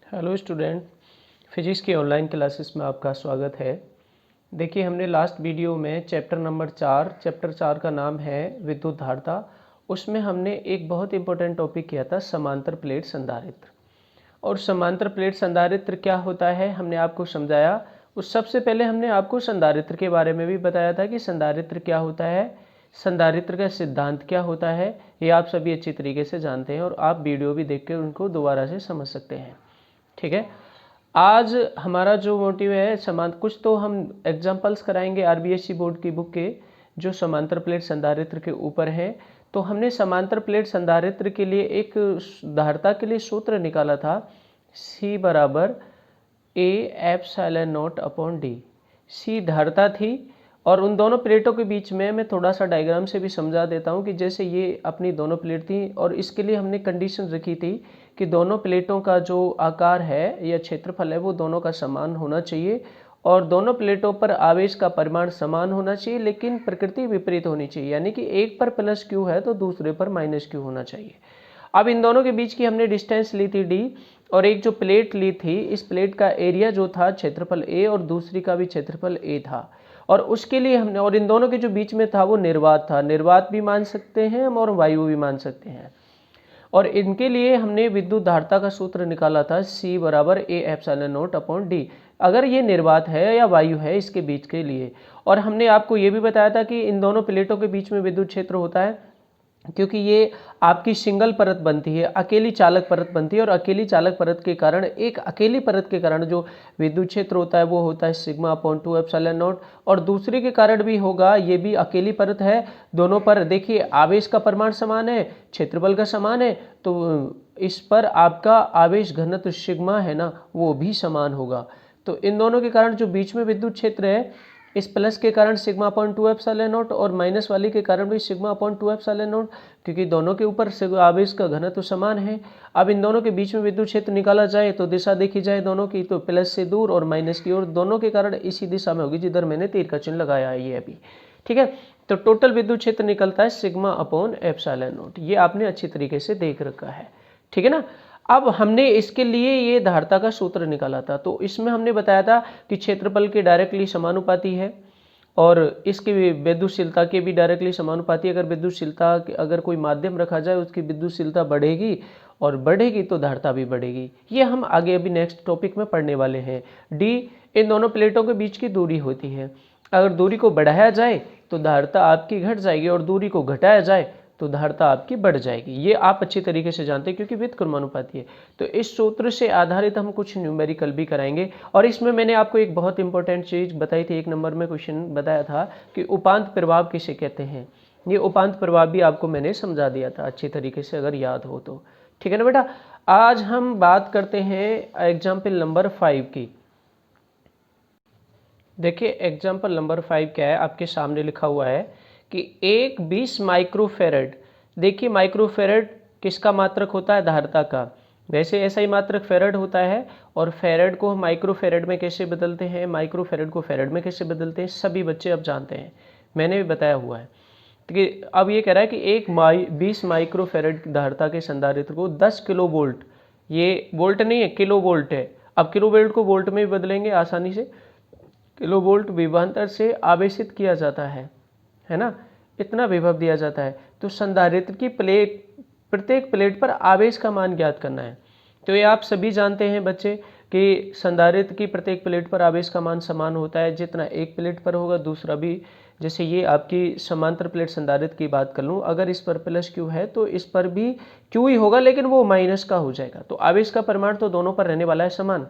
Hello student, physics की online classes में आपका स्वागत है। देखिए, हमने लास्ट वीडियो में चैप्टर 4 का नाम है विद्युत धारता। उसमें हमने एक बहुत इंपॉर्टेंट टॉपिक किया था समांतर प्लेट संधारित्र। और समांतर प्लेट संधारित्र क्या होता है हमने आपको समझाया। उस सबसे पहले हमने आपको संधारित्र के बारे में भी बताया था कि संधारित्र क्या होता है, संधारित्र का सिद्धांत क्या होता है। ये आप सभी अच्छी तरीके से जानते हैं और आप वीडियो भी देख के उनको दोबारा से समझ सकते हैं। ठीक है, आज हमारा जो मोटिव है कुछ तो हम एग्जाम्पल्स कराएंगे आरबीएससी बोर्ड की बुक के, जो समांतर प्लेट संधारित्र के ऊपर है। तो हमने समांतर प्लेट संधारित्र के लिए एक धारता के लिए सूत्र निकाला था, C बराबर A epsilon naught upon D. C धारता थी और उन दोनों प्लेटों के बीच में मैं थोड़ा सा डायग्राम से भी समझा देता हूँ कि जैसे ये अपनी दोनों प्लेट थी और इसके लिए हमने कंडीशन रखी थी कि दोनों प्लेटों का जो आकार है या क्षेत्रफल है वो दोनों का समान होना चाहिए और दोनों प्लेटों पर आवेश का परिमाण समान होना चाहिए, लेकिन प्रकृति विपरीत होनी चाहिए, यानी कि एक पर प्लस क्यू है तो दूसरे पर माइनस क्यू होना चाहिए। अब इन दोनों के बीच की हमने डिस्टेंस ली थी डी और एक जो प्लेट ली थी, इस प्लेट का एरिया जो था क्षेत्रफल ए और दूसरी का भी क्षेत्रफल ए था। और उसके लिए हमने, और इन दोनों के जो बीच में था वो निर्वात था, निर्वात भी मान सकते हैं हम और वायु भी मान सकते हैं। और इनके लिए हमने विद्युत धारता का सूत्र निकाला था, C बराबर A epsilon naught upon D, अगर ये निर्वात है या वायु है इसके बीच के लिए। और हमने आपको ये भी बताया था कि इन दोनों प्लेटों के बीच में विद्युत क्षेत्र होता है क्योंकि ये आपकी सिंगल परत बनती है, अकेली चालक परत बनती है और अकेली चालक परत के कारण, एक अकेली परत के कारण जो विद्युत क्षेत्र होता है वो होता है सिग्मा अपॉन 2 एप्सिलॉन नॉट, और दूसरे के कारण भी होगा, ये भी अकेली परत है। दोनों पर देखिए आवेश का परिमाण समान है, क्षेत्रफल का समान है, तो इस पर आपका आवेश घनत्व सिग्मा है ना, वो भी समान होगा। तो इन दोनों के कारण जो बीच में विद्युत क्षेत्र है, इस प्लस के कारण सिग्मा अपॉन 2 एप्सिलॉन नॉट और माइनस वाली के कारण भी सिग्मा अपॉन 2 एप्सिलॉन नॉट, क्योंकि दोनों के ऊपर आवेश का घनत्व समान है। अब इन दोनों के बीच में विद्युत क्षेत्र निकाला जाए तो दिशा देखी जाए दोनों की, तो प्लस से दूर और माइनस की ओर, दोनों के कारण इसी दिशा में होगी जिधर मैंने तीर का चिन्ह लगाया है ये अभी। ठीक है, तो टोटल विद्युत क्षेत्र निकलता है सिग्मा अपॉन एप्सिलॉन नॉट। ये आपने अच्छी तरीके से देख रखा है, ठीक है ना। अब हमने इसके लिए ये धारता का सूत्र निकाला था, तो इसमें हमने बताया था कि क्षेत्रफल के डायरेक्टली समानुपाती है और इसकी विद्युतशीलता के भी डायरेक्टली समानुपाती। अगर विद्युतशीलता, अगर कोई माध्यम रखा जाए उसकी विद्युतशीलता बढ़ेगी और बढ़ेगी तो धारता भी बढ़ेगी। ये हम आगे अभी नेक्स्ट टॉपिक में पढ़ने वाले हैं। डी इन दोनों प्लेटों के बीच की दूरी होती है। अगर दूरी को बढ़ाया जाए तो धारता आपकी घट जाएगी और दूरी को घटाया जाए तो धारता आपकी बढ़ जाएगी। ये आप अच्छी तरीके से जानते हैं क्योंकि व्युत्क्रमानुपाती है। तो इस सूत्र से आधारित हम कुछ न्यूमेरिकल भी कराएंगे। और इसमें मैंने आपको एक बहुत इंपॉर्टेंट चीज बताई थी, एक नंबर में क्वेश्चन बताया था कि उपांत प्रभाव किसे कहते हैं। ये उपांत प्रभाव भी आपको मैंने समझा दिया था अच्छी तरीके से, अगर याद हो तो। ठीक है ना बेटा। आज हम बात करते हैं एग्जाम्पल नंबर 5 की। देखिए एग्जाम्पल नंबर 5 क्या है, आपके सामने लिखा हुआ है कि एक 20 माइक्रोफेरेड, देखिए माइक्रोफेरेड किसका मात्रक होता है, धारता का। वैसे ऐसा ही मात्रक फेरेड होता है, और फेरेड को हम माइक्रोफेरेड में कैसे बदलते हैं, माइक्रोफेरेड को फेरेड में कैसे बदलते हैं, सभी बच्चे अब जानते हैं, मैंने भी बताया हुआ है। कि अब ये कह रहा है कि एक 20 माइक्रोफेरेड धारता के संधारित्र को 10 किलो वोल्ट, ये वोल्ट नहीं है किलो वोल्ट है, अब किलो वोल्ट को वोल्ट में भी बदलेंगे आसानी से, किलो वोल्ट विभवांतर से आवेशित किया जाता है ना, इतना विभव दिया जाता है। तो संधारित्र की प्लेट, प्रत्येक प्लेट पर आवेश का मान ज्ञात करना है। तो ये आप सभी जानते हैं बच्चे कि संधारित्र की प्रत्येक प्लेट पर आवेश का मान समान होता है, जितना एक प्लेट पर होगा दूसरा भी। जैसे ये आपकी समांतर प्लेट संधारित्र की बात कर लूँ, अगर इस पर प्लस क्यू है तो इस पर भी क्यू ही होगा, लेकिन वो माइनस का हो जाएगा। तो आवेश का परिमाण तो दोनों पर रहने वाला है समान,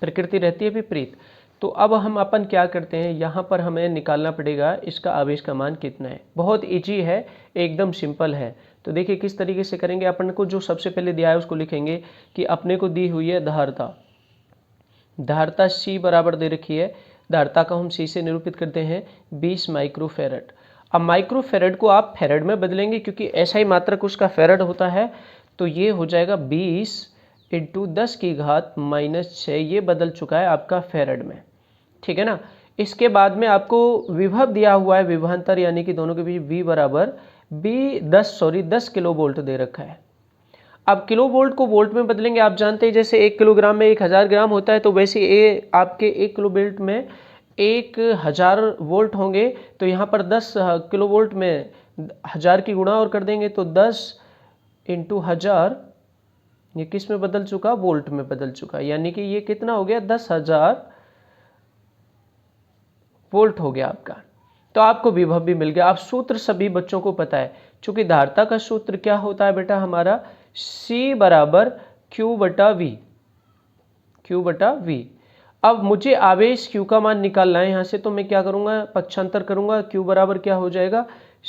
प्रकृति रहती है विपरीत। तो अब हम अपन क्या करते हैं, यहाँ पर हमें निकालना पड़ेगा इसका आवेश का मान कितना है। बहुत इजी है, एकदम सिंपल है। तो देखिए किस तरीके से करेंगे। अपन को जो सबसे पहले दिया है उसको लिखेंगे कि अपने को दी हुई है धारता, धारता C बराबर दे रखी है। धारता को हम C से निरूपित करते हैं 20 माइक्रोफेरेड। अब माइक्रोफेरेड को आप फेरेड में बदलेंगे क्योंकि ऐसा ही मात्रक उसका फेरेड होता है। तो ये हो जाएगा 20 इंटू 10 की घात -6, ये बदल चुका है आपका फेरेड में। ठीक है ना। इसके बाद में आपको विभव दिया हुआ है, विभवांतर यानी कि दोनों के बीच V बराबर 10 किलो वोल्ट दे रखा है। अब किलो वोल्ट को वोल्ट में बदलेंगे। आप जानते हैं जैसे 1 किलोग्राम में 1000 ग्राम होता है, तो वैसे ये आपके 1 किलो वोल्ट में 1000 वोल्ट होंगे। तो यहाँ पर 10 किलो वोल्ट में 1000 की गुणा और कर देंगे, तो 10 इंटू 1000, ये किस में बदल चुका? वोल्ट में बदल चुका। यानी कि ये कितना हो गया? 10,000 वोल्ट हो गया आपका। तो आपको विभव भी मिल गया। अब सूत्र सभी बच्चों को पता है, चूंकि धारिता का सूत्र क्या होता है बेटा हमारा? C बराबर Q बटा V, Q बटा V। अब मुझे आवेश Q का मान निकालना है यहाँ से, तो मैं क्या करूँगा? पक्षांतर करूँगा। Q बराबर क्या हो जाएगा?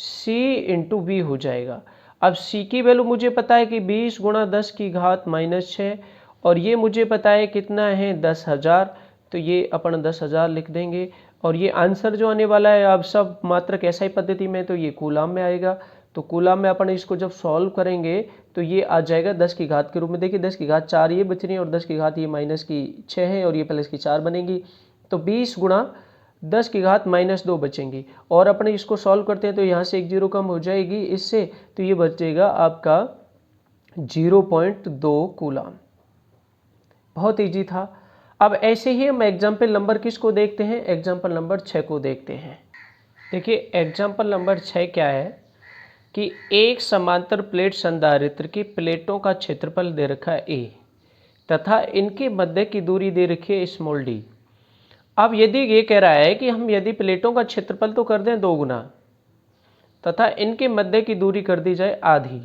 C इंटू V हो जाएगा। अब C की वैल्यू मुझे पता है कि 20 गुणा 10 की घात -6, और ये मुझे पता है कितना है? 10,000। तो ये अपन 10,000 लिख देंगे। और ये आंसर जो आने वाला है, अब सब मात्रक SI पद्धति में, तो ये कूलाम में आएगा। तो कूलाम में अपन इसको जब सॉल्व करेंगे तो ये आ जाएगा 10 की घात के रूप में। देखिए 10 की घात 4 ये बच रही है, और 10 की घात ये -6 है, और ये प्लस की 4 बनेगी। तो 20 गुणा 10 की घात -2 बचेंगी। और अपन इसको सॉल्व करते हैं तो यहाँ से एक जीरो कम हो जाएगी इससे, तो ये बचेगा आपका 0.2 कूलाम। बहुत ईजी था। अब ऐसे ही हम एग्जाम्पल नंबर किसको देखते हैं? एग्जाम्पल नंबर 6 को देखते हैं। देखिए एग्जाम्पल नंबर 6 क्या है कि एक समांतर प्लेट संधारित्र की प्लेटों का क्षेत्रफल दे रखा है A, तथा इनके मध्य की दूरी दे रखी है स्मॉल d। अब यदि ये कह रहा है कि हम यदि प्लेटों का क्षेत्रफल तो कर दें 2 गुना, तथा इनके मध्य की दूरी कर दी जाए आधी,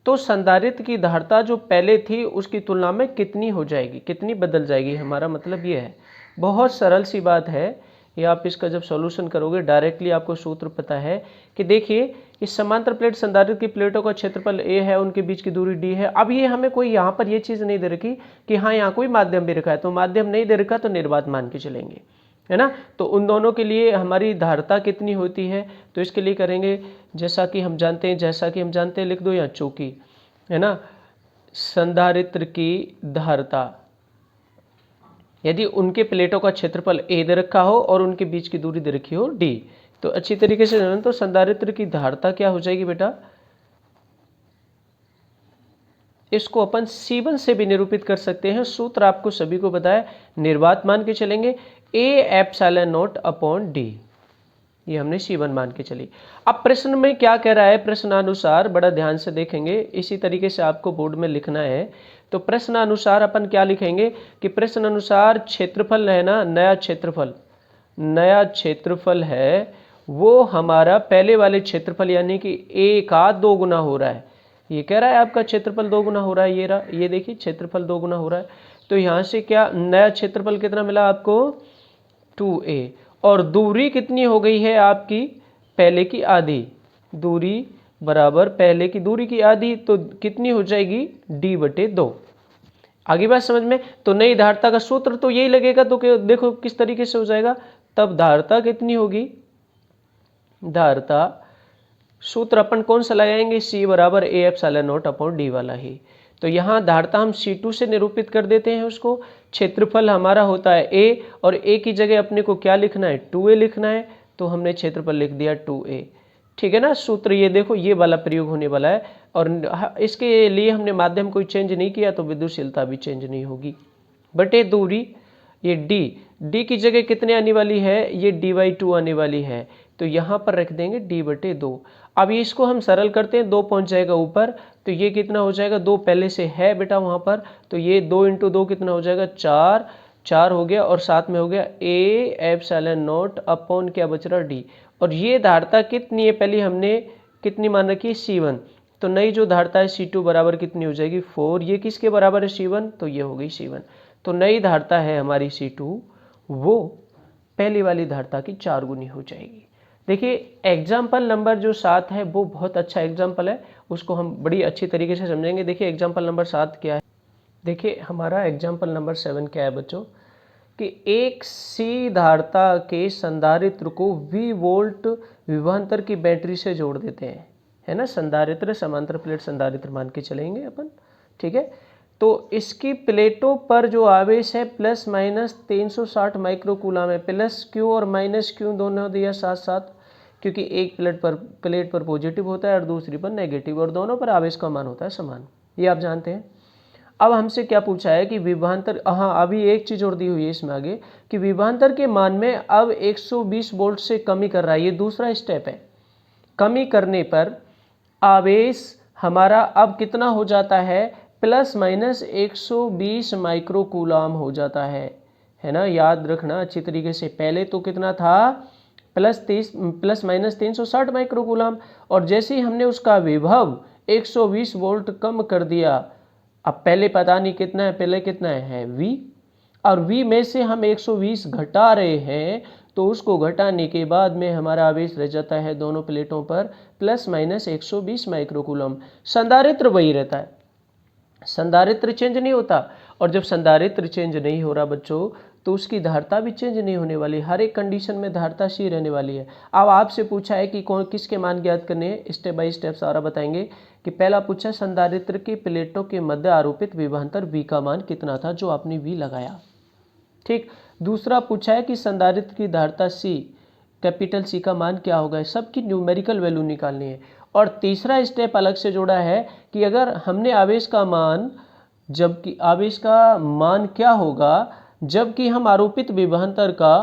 तो संधारित्र की धारिता जो पहले थी उसकी तुलना में कितनी हो जाएगी, कितनी बदल जाएगी? हमारा मतलब ये है। बहुत सरल सी बात है ये। आप इसका जब सॉल्यूशन करोगे डायरेक्टली आपको सूत्र पता है कि देखिए इस समांतर प्लेट संधारित्र की प्लेटों का क्षेत्रफल A है, उनके बीच की दूरी D है। अब ये हमें कोई यहाँ पर ये चीज़ नहीं दे रखी कि हाँ यहाँ कोई माध्यम भी रखा है, तो माध्यम नहीं दे रखा तो निर्वात मान के चलेंगे, है ना। तो उन दोनों के लिए हमारी धारिता कितनी होती है? तो इसके लिए करेंगे जैसा कि हम जानते हैं, लिख दो या चौकी, है ना। संधारित्र की धारिता यदि उनके प्लेटों का क्षेत्रफल A दे रखा हो और उनके बीच की दूरी दे रखी हो D, तो अच्छी तरीके से जानो तो संधारित्र की धारिता क्या हो जाएगी बेटा? इसको अपन C1 से भी निरूपित कर सकते हैं। सूत्र आपको सभी को पता है, निर्वात मान के चलेंगे A epsilon naught upon D। ये हमने C1 मान के चली। अब प्रश्न में क्या कह रहा है? प्रश्नानुसार बड़ा ध्यान से देखेंगे, इसी तरीके से आपको बोर्ड में लिखना है। तो प्रश्नानुसार अपन क्या लिखेंगे कि प्रश्नानुसार क्षेत्रफल है ना, नया क्षेत्रफल है वो हमारा पहले वाले क्षेत्रफल यानी कि A का 2 गुना हो रहा है। ये कह रहा है आपका क्षेत्रफल 2 गुना हो रहा है, ये रहा, ये देखिए क्षेत्रफल 2 गुना हो रहा है। तो यहाँ से क्या नया क्षेत्रफल कितना मिला आपको? 2A। और दूरी कितनी हो गई है आपकी? पहले की आधी। दूरी बराबर पहले की दूरी की आधी, तो कितनी हो जाएगी? D/2। आगे बात समझ में? तो नई धारिता का सूत्र तो यही लगेगा। तो देखो किस तरीके से हो जाएगा। तब धारिता कितनी होगी? धारिता सूत्र अपन कौन सा लगाएंगे? C बराबर A epsilon naught upon D वाला ही। तो यहाँ धारिता हम C2 से निरूपित कर देते हैं उसको। क्षेत्रफल हमारा होता है A, और A की जगह अपने को क्या लिखना है? 2A लिखना है। तो हमने क्षेत्रफल लिख दिया 2A, ठीक है ना। सूत्र ये देखो ये वाला प्रयोग होने वाला है, और इसके लिए हमने माध्यम कोई चेंज नहीं किया तो विद्युतशीलता भी चेंज नहीं होगी। बटे दूरी ये D की जगह कितने आने वाली है? ये D/2 आने वाली है। तो यहाँ पर रख देंगे D/2। अब इसको हम सरल करते हैं, 2 पहुँच जाएगा ऊपर, तो ये कितना हो जाएगा? 2 पहले से है बेटा वहाँ पर, तो ये 2 × 2 कितना हो जाएगा? 4 हो गया, और साथ में हो गया A एप्सिलॉन नॉट अपॉन क्या बच रहा? D। और ये धारिता कितनी है? पहले हमने कितनी मान रखी है? C1। तो नई जो धारिता है C2 बराबर कितनी हो जाएगी? 4। ये किसके बराबर है? C1। तो ये हो गई C1। तो नई धारिता है हमारी C2, वो पहली वाली धारिता की 4 गुनी हो जाएगी। देखिए एग्जाम्पल नंबर जो 7 है वो बहुत अच्छा एग्जाम्पल है, उसको हम बड़ी अच्छी तरीके से समझेंगे। देखिए एग्जाम्पल नंबर 7 क्या है? देखिए हमारा एग्जाम्पल नंबर 7 क्या है बच्चों, कि एक C धारिता के संधारित्र को V वोल्ट विभवांतर की बैटरी से जोड़ देते हैं, है ना। संधारित्र समांतर प्लेट संधारित्र मान के चलेंगे अपन, ठीक है। तो इसकी प्लेटों पर जो आवेश है ±360 माइक्रो कूलम है। प्लस क्यू और माइनस क्यू दोनों दिया साथ साथ, क्योंकि एक प्लेट पर पॉजिटिव होता है और दूसरी पर नेगेटिव, और दोनों पर आवेश का मान होता है समान। ये आप जानते हैं। अब हमसे क्या पूछा है कि विभवांतर, हाँ अभी एक चीज़ और दी हुई है इसमें आगे कि विभवांतर के मान में अब 120 वोल्ट से कमी कर रहा है, ये दूसरा स्टेप है। कमी करने पर आवेश हमारा अब कितना हो जाता है, प्लस माइनस 120 माइक्रो कूलाम हो जाता है ना। याद रखना अच्छी तरीके से, पहले तो कितना था, प्लस माइनस 360 माइक्रो कूलाम, और जैसे ही हमने उसका विभव 120 वोल्ट कम कर दिया, अब पहले पता नहीं कितना है, पहले कितना है V, और V में से हम 120 घटा रहे हैं, तो उसको घटाने के बाद में हमारा आवेश रह जाता है दोनों प्लेटों पर प्लस माइनस 120 माइक्रो कूलम। संधारित्र वही रहता है, संधारित्र चेंज नहीं होता, और जब संधारित्र चेंज नहीं हो रहा बच्चों, तो उसकी धारिता भी चेंज नहीं होने वाली, हर एक कंडीशन में धारिता सी रहने वाली है। अब आपसे पूछा है कि कौन किसके मान ज्ञात करने हैं, स्टेप बाय स्टेप सारा बताएंगे। कि पहला पूछा संधारित्र की प्लेटों के मध्य आरोपित विभवांतर V का मान कितना था, जो आपने V लगाया, ठीक। दूसरा पूछा है कि संधारित्र की धारिता C, कैपिटल C का मान क्या होगा, सबकी न्यूमेरिकल वैल्यू निकालनी है। और तीसरा स्टेप अलग से जोड़ा है कि अगर हमने आवेश का मान, जबकि आवेश का मान क्या होगा जबकि हम आरोपित विभवांतर का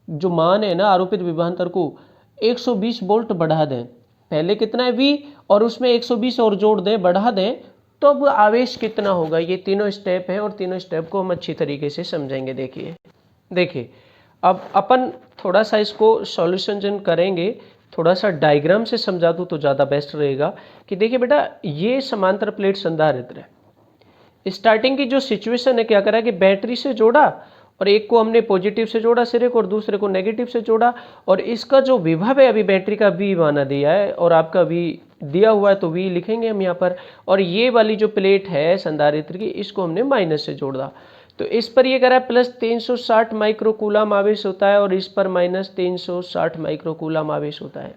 जो मान है ना, आरोपित विभवांतर को 120 वोल्ट बढ़ा दें, पहले कितना है V और उसमें 120 और जोड़ दें, बढ़ा दें, तो अब आवेश कितना होगा। ये तीनों स्टेप हैं और तीनों स्टेप को हम अच्छी तरीके से समझेंगे। देखिए अब अपन थोड़ा सा इसको सॉल्यूशन करेंगे, थोड़ा सा डायग्राम से समझा दूँ तो ज़्यादा बेस्ट रहेगा। कि देखिए बेटा, ये समांतर प्लेट संधारित्र है। स्टार्टिंग की जो सिचुएशन है, क्या करा कि बैटरी से जोड़ा और एक को हमने पॉजिटिव से जोड़ा सिरे को और दूसरे को नेगेटिव से जोड़ा, और इसका जो विभव है अभी बैटरी का V माना दिया है और आपका V दिया हुआ है तो V लिखेंगे हम यहाँ पर, और ये वाली जो प्लेट है संधारित्र की, इसको हमने माइनस से जोड़ा, तो इस पर ये कह रहा है प्लस 360 माइक्रो कूलाम आवेश होता है और इस पर माइनस 360 माइक्रो कूलाम आवेश होता है,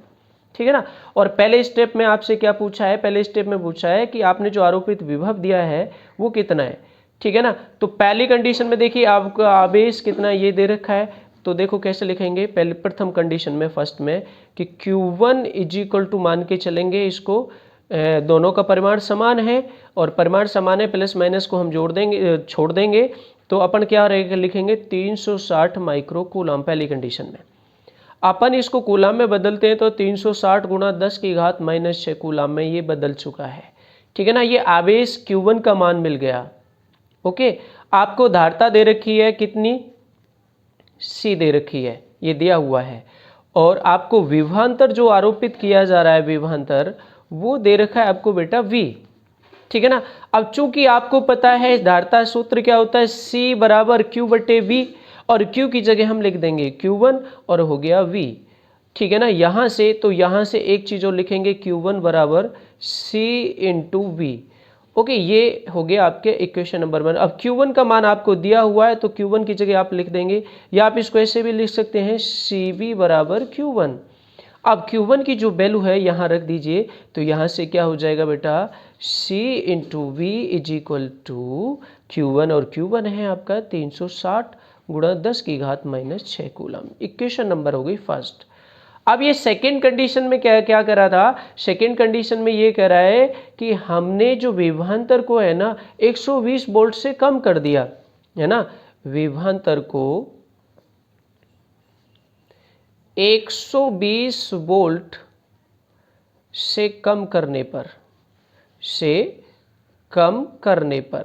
ठीक है ना। और पहले स्टेप में आपसे क्या पूछा है, पहले स्टेप में पूछा है कि आपने जो आरोपित विभव दिया है वो कितना है, ठीक है ना। तो पहली कंडीशन में देखिए आपका आवेश कितना ये दे रखा है, तो देखो कैसे लिखेंगे। पहले प्रथम कंडीशन में, फर्स्ट में, कि Q1 इज इक्वल टू मान के चलेंगे इसको, दोनों का परिमाण समान है और परिमाण समान है, प्लस माइनस को हम जोड़ देंगे, छोड़ देंगे, तो अपन क्या रहेगा, लिखेंगे 360 माइक्रो कूलाम। पहली कंडीशन में अपन इसको कूलाम में बदलते हैं तो 360 गुणा 10 की घात माइनस 6 कूलाम में ये बदल चुका है, ठीक है ना। ये आवेश Q1 का मान मिल गया। ओके, आपको धारिता दे रखी है कितनी, C दे रखी है, ये दिया हुआ है, और आपको विभवांतर जो आरोपित किया जा रहा है विभवांतर, वो दे रखा है आपको बेटा V, ठीक है ना। अब चूंकि आपको पता है धारिता सूत्र क्या होता है, C बराबर Q बटे V, और Q की जगह हम लिख देंगे Q1 और हो गया V, ठीक है ना। यहाँ से तो यहाँ से एक चीज़ और लिखेंगे, Q1 बराबर C इंटू V। ओके, ये हो गया आपके इक्वेशन नंबर 1। अब Q1 का मान आपको दिया हुआ है तो Q1 की जगह आप लिख देंगे, या आप इसको ऐसे भी लिख सकते हैं CV बराबर Q1। अब Q1 की जो वैल्यू है यहाँ रख दीजिए, तो यहाँ से क्या हो जाएगा बेटा, C into V is equal to Q1, और Q1 है आपका 360 गुणा 10 की घात माइनस 6 कूलम। इक्वेशन नंबर हो गई फर्स्ट। अब ये सेकेंड कंडीशन में क्या क्या करा था, सेकेंड कंडीशन में ये कह रहा है कि हमने जो विभवांतर को है ना 120 वोल्ट से कम कर दिया है ना, विभवांतर को 120 वोल्ट से कम करने पर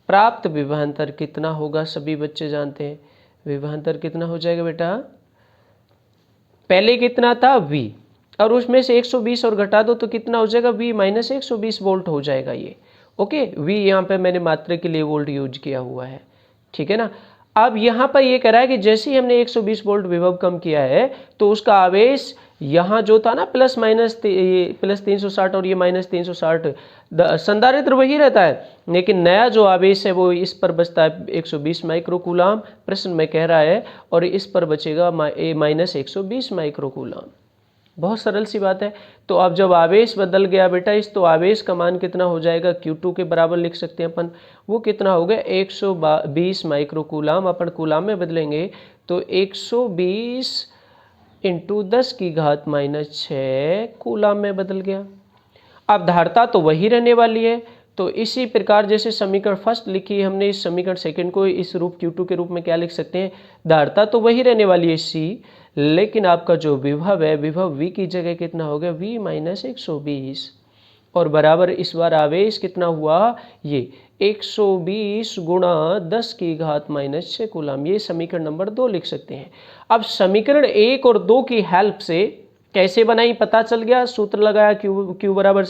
प्राप्त विभवांतर कितना होगा, सभी बच्चे जानते हैं। विभवांतर कितना हो जाएगा बेटा, पहले कितना था V, और उसमें से 120 और घटा दो तो कितना हो जाएगा, V माइनस 120 वोल्ट हो जाएगा ये। ओके, V यहाँ पे मैंने मात्रा के लिए वोल्ट यूज किया हुआ है, ठीक है ना। अब यहाँ पर ये कह रहा है कि जैसे ही हमने 120 वोल्ट विभव कम किया है तो उसका आवेश यहाँ जो था ना प्लस 360 और ये माइनस 360, संधारित्र वही रहता है, लेकिन नया जो आवेश है वो इस पर बचता है 120 माइक्रो कूलाम, प्रश्न में कह रहा है, और इस पर बचेगा माइनस 120 माइक्रो कूलाम। बहुत सरल सी बात है। तो अब जब आवेश बदल गया बेटा इस, तो आवेश का मान कितना हो जाएगा, Q2 के बराबर लिख सकते हैं अपन, वो कितना हो गया 120 माइक्रो कूलाम। अपन कूलाम में बदलेंगे तो 120 इंटू 10 की घात माइनस 6 कूलाम में बदल गया। अब धारता तो वही रहने वाली है, तो इसी प्रकार जैसे समीकरण फर्स्ट लिखी है हमने, इस समीकरण सेकंड को इस रूप Q2 के रूप में क्या लिख सकते हैं, धारता तो वही रहने वाली है C, लेकिन आपका जो विभव है, विभव V की जगह कितना हो गया, V माइनस 120, और बराबर इस बार आवेश कितना हुआ, ये 120 गुणा 10 की घात माइनस 6 कूलम। ये समीकरण नंबर 2 लिख सकते हैं। अब समीकरण 1 और 2 की हेल्प से कैसे बनाई पता चल गया, सूत्र लगाया Q बराबर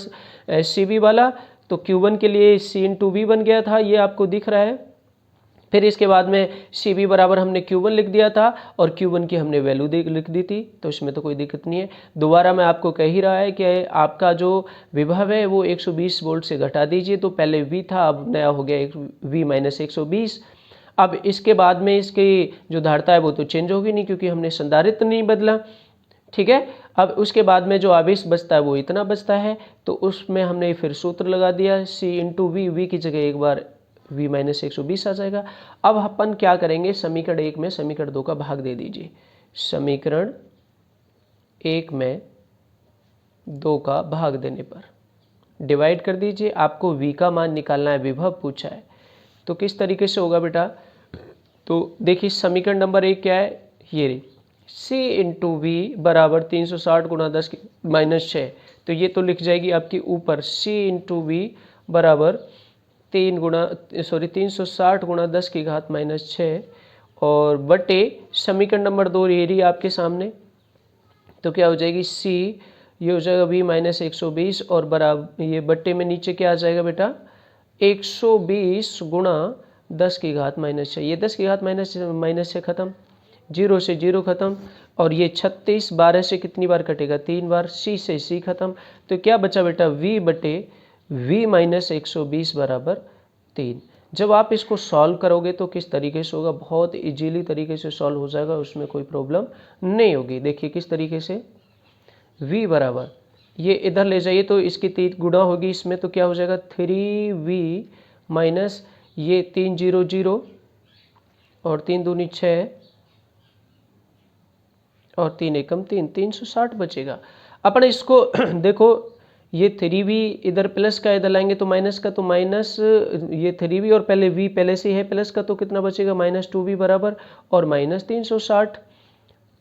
CV वाला, तो Q1 के लिए C इंटू V बन गया था, ये आपको दिख रहा है। फिर इसके बाद में CV बराबर हमने Q1 लिख दिया था और Q1 की हमने वैल्यू लिख दी थी, तो इसमें तो कोई दिक्कत नहीं है। दोबारा मैं आपको कह ही रहा है कि आपका जो विभव है वो 120 वोल्ट से घटा दीजिए, तो पहले V था, अब नया हो गया V माइनस 120। अब इसके बाद में इसकी जो धारता है वो तो चेंज होगी नहीं, क्योंकि हमने संधारित्र नहीं बदला, ठीक है। अब उसके बाद में जो आवेश बचता है वो इतना बचता है, तो उसमें हमने फिर सूत्र लगा दिया C इंटू V की जगह एक बार V माइनस 120 आ जाएगा। अब अपन क्या करेंगे, समीकरण 1 में समीकरण 2 का भाग दे दीजिए। समीकरण 1 में 2 का भाग देने पर डिवाइड कर दीजिए। आपको V का मान निकालना है, विभव पूछा है, तो किस तरीके से होगा बेटा, तो देखिए समीकरण नंबर 1 क्या है, ये C इंटू वी बराबर 360 गुणा 10 माइनस 6, तो ये तो लिख जाएगी आपकी ऊपर C इंटू वी बराबर 360 गुणा 10 की घात माइनस 6, और बटे समीकरण नंबर 2 ये रही आपके सामने, तो क्या हो जाएगी C, ये हो जाएगा V माइनस 120, और बराबर ये बट्टे में नीचे क्या आ जाएगा बेटा, 120 गुणा 10 की घात माइनस 6, ये 10 की घात माइनस 6 खत्म, 0 से 0 खत्म, और ये 36 12 से कितनी बार कटेगा, 3 बार, C से C खत्म, तो क्या बचा बेटा, V बटे V माइनस 120 बराबर 3। जब आप इसको सॉल्व करोगे तो किस तरीके से होगा, बहुत इजीली तरीके से सॉल्व हो जाएगा, उसमें कोई प्रॉब्लम नहीं होगी। देखिए किस तरीके से, V बराबर ये इधर ले जाइए तो इसकी 3 गुणा होगी इसमें, तो क्या हो जाएगा 3V माइनस ये 3 0 0 और 3 दूनी 6 और 3 एकम 3, 360 बचेगा। अपन इसको देखो, ये 3V इधर प्लस का इधर लाएंगे तो माइनस का, तो माइनस ये 3V और पहले V पहले से है प्लस का, तो कितना बचेगा माइनस 2V बराबर और माइनस 360।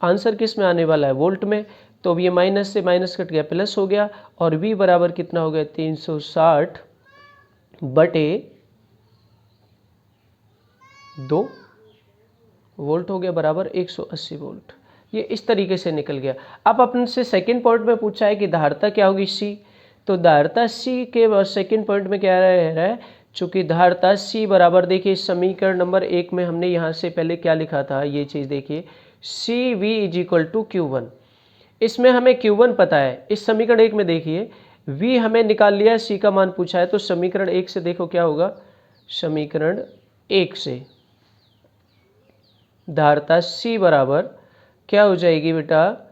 आंसर किस में आने वाला है, वोल्ट में, तो ये माइनस से माइनस कट गया, प्लस हो गया, और V बराबर कितना हो गया 360 बटे 2 वोल्ट हो गया, बराबर 180 वोल्ट। ये इस तरीके से निकल गया। अब अपन से सेकंड पॉइंट में पूछा है कि धारता क्या होगी C, तो धारता C के सेकंड पॉइंट में क्या रह रहा है, चूंकि धारता C बराबर, देखिए समीकरण नंबर 1 में हमने यहाँ से पहले क्या लिखा था, ये चीज़ देखिए, CV is equal to Q1, इसमें हमें Q1 पता है, इस समीकरण 1 में देखिए V हमें निकाल लिया, C का मान पूछा है, तो समीकरण 1 से देखो क्या होगा, समीकरण 1 से धारता C बराबर क्या हो जाएगी बेटा,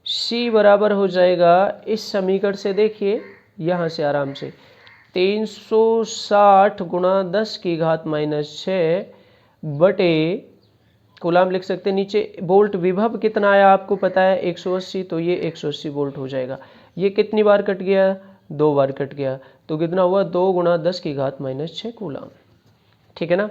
C बराबर हो जाएगा, इस समीकरण से देखिए यहाँ से आराम से 360 गुणा 10 की घात माइनस 6 बटे कूलाम लिख सकते हैं नीचे, वोल्ट विभव कितना आया आपको पता है 180, तो ये 180 वोल्ट हो जाएगा। ये कितनी बार कट गया, 2 बार कट गया, तो कितना हुआ 2 गुणा 10 की घात माइनस 6 कूलाम, ठीक है ना।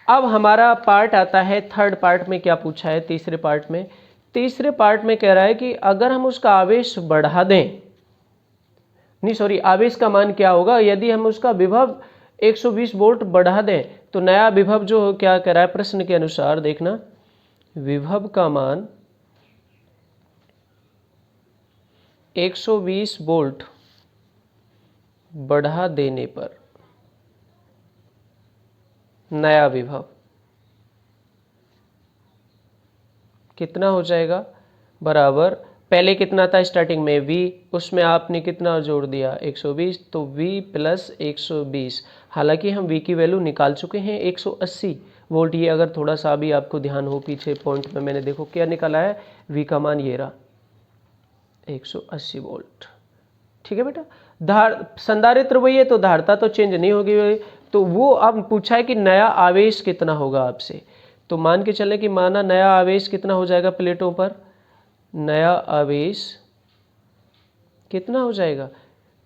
अब हमारा पार्ट आता है थर्ड पार्ट में, क्या पूछा है तीसरे पार्ट में, तीसरे पार्ट में कह रहा है कि अगर हम उसका आवेश बढ़ा दें, नहीं सॉरी, आवेश का मान क्या होगा यदि हम उसका विभव 120 वोल्ट बढ़ा दें, तो नया विभव जो क्या कह रहा है प्रश्न के अनुसार, देखना विभव का मान 120 वोल्ट बढ़ा देने पर नया विभव कितना हो जाएगा, बराबर पहले कितना था स्टार्टिंग में V, उसमें आपने कितना जोड़ दिया 120, तो V प्लस 120, हालांकि हम V की वैल्यू निकाल चुके हैं 180 वोल्ट। ये अगर थोड़ा सा भी आपको ध्यान हो पीछे पॉइंट में, मैंने देखो क्या निकाला है, V का मान ये रहा 180 वोल्ट, ठीक है बेटा। संधारित्र वही है तो धारता तो चेंज नहीं होगी, तो वो अब पूछा है कि नया आवेश कितना होगा आपसे, तो मान के चले कि माना नया आवेश कितना हो जाएगा प्लेटों पर, नया आवेश कितना हो जाएगा,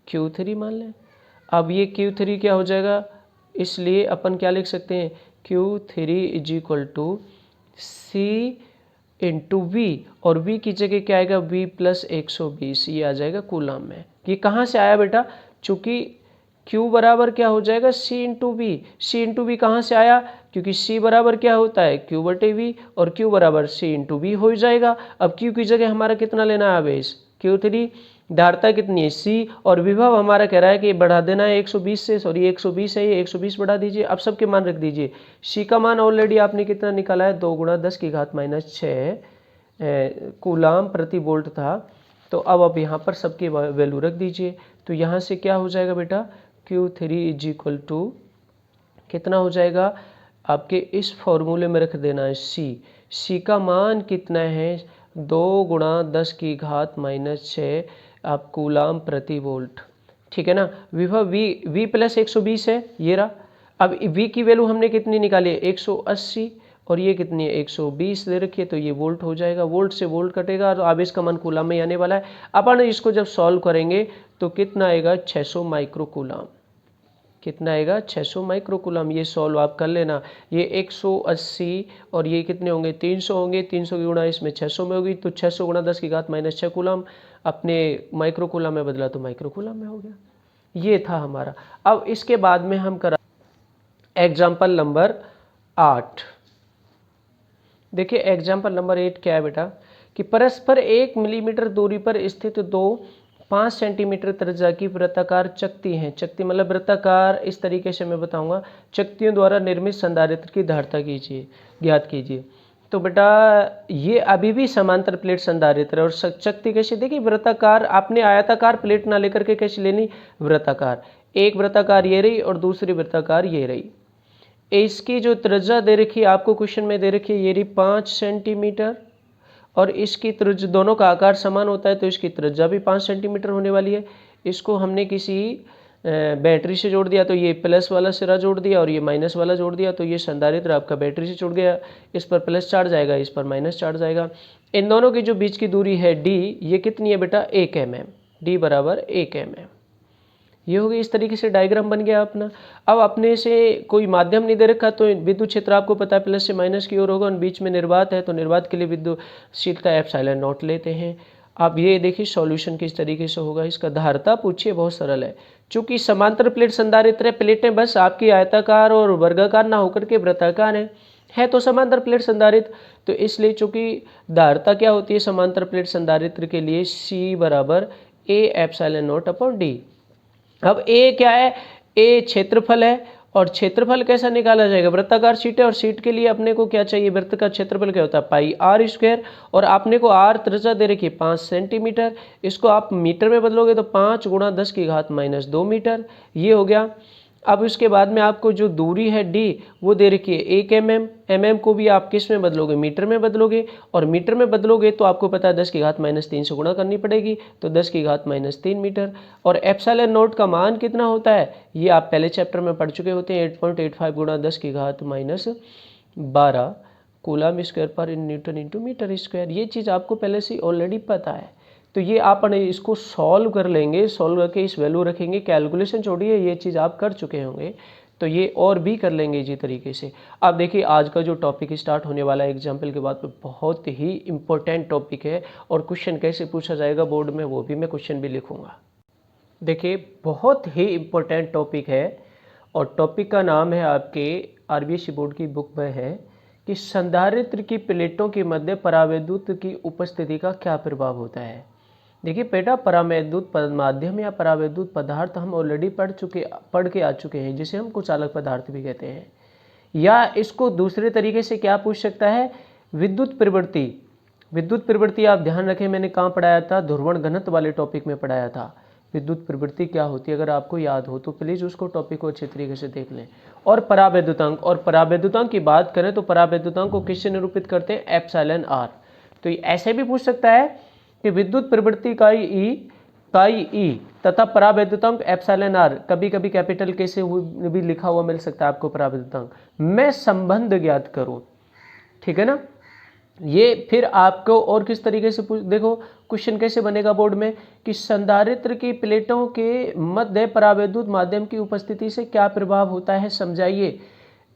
Q3 मान लें। अब ये Q3 क्या हो जाएगा, इसलिए अपन क्या लिख सकते हैं, Q3 is equal to C into V, और V की जगह क्या आएगा, V प्लस 120, ये आ जाएगा कूलम में। ये कहाँ से आया बेटा, चूंकि Q बराबर क्या हो जाएगा, C into V. C into V कहाँ से आया, क्योंकि C बराबर क्या होता है, Q बटे V, और Q बराबर C इंटू वी हो जाएगा। अब Q की जगह हमारा कितना लेना है आवेश, Q3, धारिता कितनी है C, और विभव हमारा कह रहा है कि बढ़ा देना है 120 से, सॉरी 120 है, ये 120 बढ़ा दीजिए। अब सबके मान रख दीजिए। C का मान ऑलरेडी आपने कितना निकाला है, 2 गुणा 10 की घात माइनस 6 कूलाम प्रति वोल्ट था। तो अब यहाँ पर सबकी वैल्यू रख दीजिए। तो यहाँ से क्या हो जाएगा बेटा, Q3 इज इक्वल टू कितना हो जाएगा, आपके इस फॉर्मूले में रख देना है C का मान कितना है, 2 गुणा 10 की घात माइनस 6 आप कूलाम प्रति वोल्ट, ठीक है ना। विभव V प्लस 120 है, ये रहा। अब V की वैल्यू हमने कितनी निकाली है, 180, और ये कितनी है, 120 दे रखी है, तो ये वोल्ट हो जाएगा। वोल्ट से वोल्ट कटेगा, तो अब इसका मान कूलाम में आने वाला है। अपन इसको जब सॉल्व करेंगे तो कितना आएगा, 600 माइक्रो कूलाम। कितना आएगा, 600 माइक्रो कूलाम। ये सॉल्व आप कर लेना। ये 180 और ये कितने होंगे, 300 होंगे। 300 की गुणा इसमें 600 में होगी, तो 600 गुणा 10 की घात माइनस 6 कूलाम। अपने माइक्रो कूलाम में बदला तो माइक्रो कूलाम में हो गया। ये था हमारा। अब इसके बाद में हम करा एग्जाम्पल नंबर 8। देखिए एग्जाम्पल नंबर 8 क्या है बेटा, कि परस्पर 1 मिलीमीटर दूरी पर स्थित दो 5 सेंटीमीटर त्रिज्या की वृत्ताकार चकती हैं। चकती मतलब वृत्ताकार, इस तरीके से मैं बताऊंगा। चकतियों द्वारा निर्मित संधारित्र की धारिता कीजिए, ज्ञात कीजिए। तो बेटा ये अभी भी समांतर प्लेट संधारित्र है। और चकती कैसे, देखिए वृत्ताकार, आपने आयताकार प्लेट ना लेकर के कैसे लेनी, वृत्ताकार। एक वृत्ताकार ये रही और दूसरी वृत्ताकार ये रही। इसकी जो त्रिज्या दे रखी है आपको क्वेश्चन में दे रखी है, ये रही 5 सेंटीमीटर, और इसकी त्रिज्या, दोनों का आकार समान होता है तो इसकी त्रिज्या भी 5 सेंटीमीटर होने वाली है। इसको हमने किसी बैटरी से जोड़ दिया, तो ये प्लस वाला सिरा जोड़ दिया और ये माइनस वाला जोड़ दिया, तो ये संधारित्र आपका बैटरी से जुड़ गया। इस पर प्लस चार्ज आएगा, इस पर माइनस चार्ज आएगा। इन दोनों की जो बीच की दूरी है d, ये कितनी है बेटा, 1 mm। d बराबर 1 mm। ये हो गई, इस तरीके से डायग्राम बन गया अपना। अब अपने से कोई माध्यम नहीं दे रखा, तो विद्युत क्षेत्र आपको पता है प्लस से माइनस की ओर होगा, और बीच में निर्वात है, तो निर्वात के लिए विद्युतशीलता एप्सिलॉन नॉट लेते हैं। अब ये देखिए सॉल्यूशन किस तरीके से होगा इसका। धारिता पूछिए, बहुत सरल है। चूंकि समांतर प्लेट संधारित्र है, प्लेटें बस आपकी आयताकार और वर्गाकार ना होकर के वृत्ताकार है तो समांतर प्लेट संधारित्र। तो इसलिए चूंकि धारिता क्या होती है समांतर प्लेट संधारित्र के लिए, C बराबर A epsilon naught upon D। अब ए क्या है, ए क्षेत्रफल है, और क्षेत्रफल कैसा निकाला जाएगा, वृत्ताकार शीट है, और शीट के लिए अपने को क्या चाहिए, वृत्त का क्षेत्रफल क्या होता है, पाई आर स्क्वायर। और आपने को आर त्रिज्या दे रखी है 5 सेंटीमीटर। इसको आप मीटर में बदलोगे तो 5 गुणा 10 की घात माइनस 2 मीटर, ये हो गया। अब उसके बाद में आपको जो दूरी है d, वो दे रखी है 1 mm। mm को भी आप किस में बदलोगे, मीटर में बदलोगे, और मीटर में बदलोगे तो आपको पता है 10 की घात माइनस 3 से गुणा करनी पड़ेगी, तो 10 की घात माइनस 3 मीटर। और एप्सिलॉन नॉट का मान कितना होता है, ये आप पहले चैप्टर में पढ़ चुके होते हैं, 8.85 गुणा 10 की घात माइनस 12 कूलम स्क्वायर पर न्यूटन इंटू मीटर स्क्वायर। ये चीज़ आपको पहले से ऑलरेडी पता है। तो ये आप इसको सॉल्व कर लेंगे, सॉल्व करके इस वैल्यू रखेंगे, कैलकुलेशन छोड़िए, ये चीज़ आप कर चुके होंगे, तो ये और भी कर लेंगे इसी तरीके से। अब देखिए आज का जो टॉपिक स्टार्ट होने वाला है एग्जाम्पल के बाद, बहुत ही इंपॉर्टेंट टॉपिक है, और क्वेश्चन कैसे पूछा जाएगा बोर्ड में वो भी मैं क्वेश्चन भी लिखूंगा। देखिए बहुत ही इंपॉर्टेंट टॉपिक है, और टॉपिक का नाम है आपके RBSc बोर्ड की बुक में है कि संधारित्र की प्लेटों के मध्य परावैद्युत की उपस्थिति का क्या प्रभाव होता है। देखिए बेटा परावैद्युत माध्यम या परावैद्युत पदार्थ हम ऑलरेडी पढ़ के आ चुके हैं, जिसे हम कुचालक पदार्थ भी कहते हैं। या इसको दूसरे तरीके से क्या पूछ सकता है, विद्युत प्रवृत्ति। विद्युत प्रवृत्ति आप ध्यान रखें, मैंने कहाँ पढ़ाया था, ध्रुवण घनत्व वाले टॉपिक में पढ़ाया था। विद्युत प्रवृत्ति क्या होती है, अगर आपको याद हो तो प्लीज़ उसको टॉपिक को अच्छे तरीके से देख लें। और परावैद्युतांक, और परावैद्युतांक की बात करें तो परावैद्युतांक को किससे निरूपित करते हैं, एप्सिलॉन आर। तो ऐसे भी पूछ सकता है कि विद्युत प्रवृत्ति काई ई तथा परावैद्युतांक एप्सिलॉन आर, कभी कभी कैपिटल के से भी लिखा हुआ मिल सकता है आपको परावैद्युतांक, मैं संबंध ज्ञात करूं, ठीक है ना। ये फिर आपको और किस तरीके से देखो क्वेश्चन कैसे बनेगा बोर्ड में कि संधारित्र की प्लेटों के मध्य परावैद्युत माध्यम की उपस्थिति से क्या प्रभाव होता है समझाइए।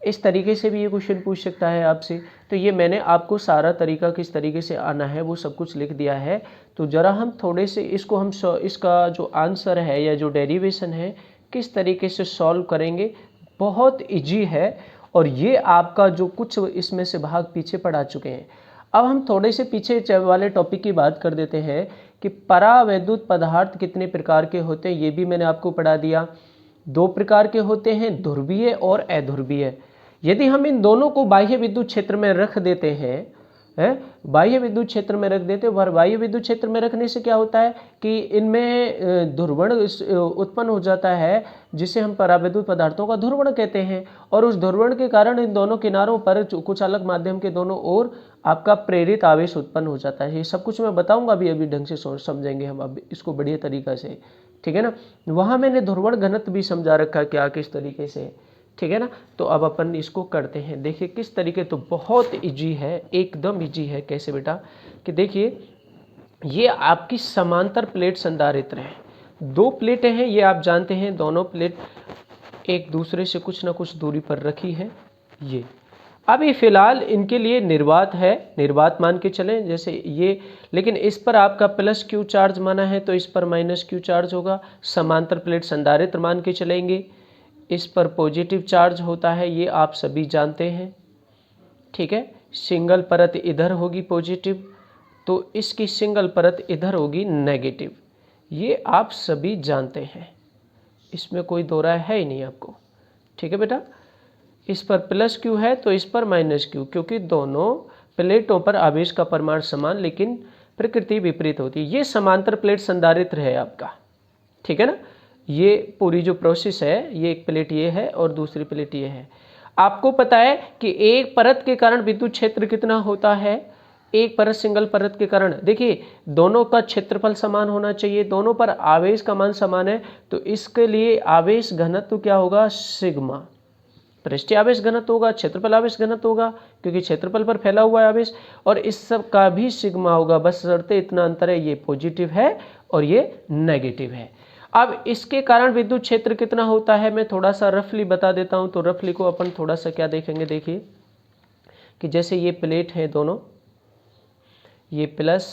इस तरीके से भी ये क्वेश्चन पूछ सकता है आपसे। तो ये मैंने आपको सारा तरीका किस तरीके से आना है वो सब कुछ लिख दिया है। तो ज़रा हम थोड़े से इसको इसका जो आंसर है या जो डेरिवेशन है किस तरीके से सॉल्व करेंगे, बहुत इजी है। और ये आपका जो कुछ इसमें से भाग पीछे पढ़ा चुके हैं। अब हम थोड़े से पीछे वाले टॉपिक की बात कर देते हैं कि परावैद्युत पदार्थ कितने प्रकार के होते हैं। ये भी मैंने आपको पढ़ा दिया। 2 प्रकार के होते हैं, ध्रुवीय और अध्रुवीय। यदि हम इन दोनों को बाह्य विद्युत क्षेत्र में रख देते हैं, बाह्य विद्युत क्षेत्र में रख देते हैं, और बाह्य विद्युत क्षेत्र में रखने से क्या होता है कि इनमें ध्रुवण उत्पन्न हो जाता है, जिसे हम परावैद्युत पदार्थों का ध्रुवण कहते हैं। और उस ध्रुवण के कारण इन दोनों किनारों पर कुचालक माध्यम के दोनों ओर आपका प्रेरित आवेश उत्पन्न हो जाता है। ये सब कुछ मैं बताऊंगा अभी ढंग से समझेंगे हम अब इसको बढ़िया तरीका से, ठीक है ना। वहाँ मैंने ध्रुवण घनत्व भी समझा रखा है क्या किस तरीके से, ठीक है ना। तो अब अपन इसको करते हैं, देखिए किस तरीके। तो बहुत इजी है, एकदम इजी है। कैसे बेटा कि देखिए ये आपकी समांतर प्लेट संधारित्र है। 2 प्लेटें हैं, ये आप जानते हैं। दोनों प्लेट एक दूसरे से कुछ ना कुछ दूरी पर रखी है। ये अभी फिलहाल इनके लिए निर्वात है, निर्वात मान के चलें जैसे ये। लेकिन इस पर आपका प्लस क्यू चार्ज माना है तो इस पर माइनस क्यू चार्ज होगा। समांतर प्लेट संधारित्र मान के चलेंगे, इस पर पॉजिटिव चार्ज होता है, ये आप सभी जानते हैं, ठीक है। सिंगल परत इधर होगी पॉजिटिव, तो इसकी सिंगल परत इधर होगी नेगेटिव, ये आप सभी जानते हैं, इसमें कोई दो राय है ही नहीं आपको, ठीक है बेटा। इस पर प्लस क्यू है तो इस पर माइनस क्यू, क्योंकि दोनों प्लेटों पर आवेश का परिमाण समान लेकिन प्रकृति विपरीत होती है। ये समांतर प्लेट संधारित्र है आपका, ठीक है ना। ये पूरी जो प्रोसेस है, ये एक प्लेट ये है और दूसरी प्लेट ये है। आपको पता है कि एक परत के कारण विद्युत क्षेत्र कितना होता है। एक परत सिंगल परत के कारण देखिए दोनों का क्षेत्रफल समान होना चाहिए, दोनों पर आवेश का मान समान है, तो इसके लिए आवेश घनत्व क्या होगा, सिग्मा। पृष्ठीय आवेश घनत्व होगा, क्षेत्रफल आवेश घनत्व होगा, क्योंकि क्षेत्रफल पर फैला हुआ है आवेश, और इस सब का भी सिग्मा होगा। बस शर्ते इतना अंतर है, ये पॉजिटिव है और ये नेगेटिव है। अब इसके कारण विद्युत क्षेत्र कितना होता है मैं थोड़ा सा रफली बता देता हूं। तो रफली को अपन थोड़ा सा क्या देखेंगे, देखिए कि जैसे ये प्लेट है दोनों, ये प्लस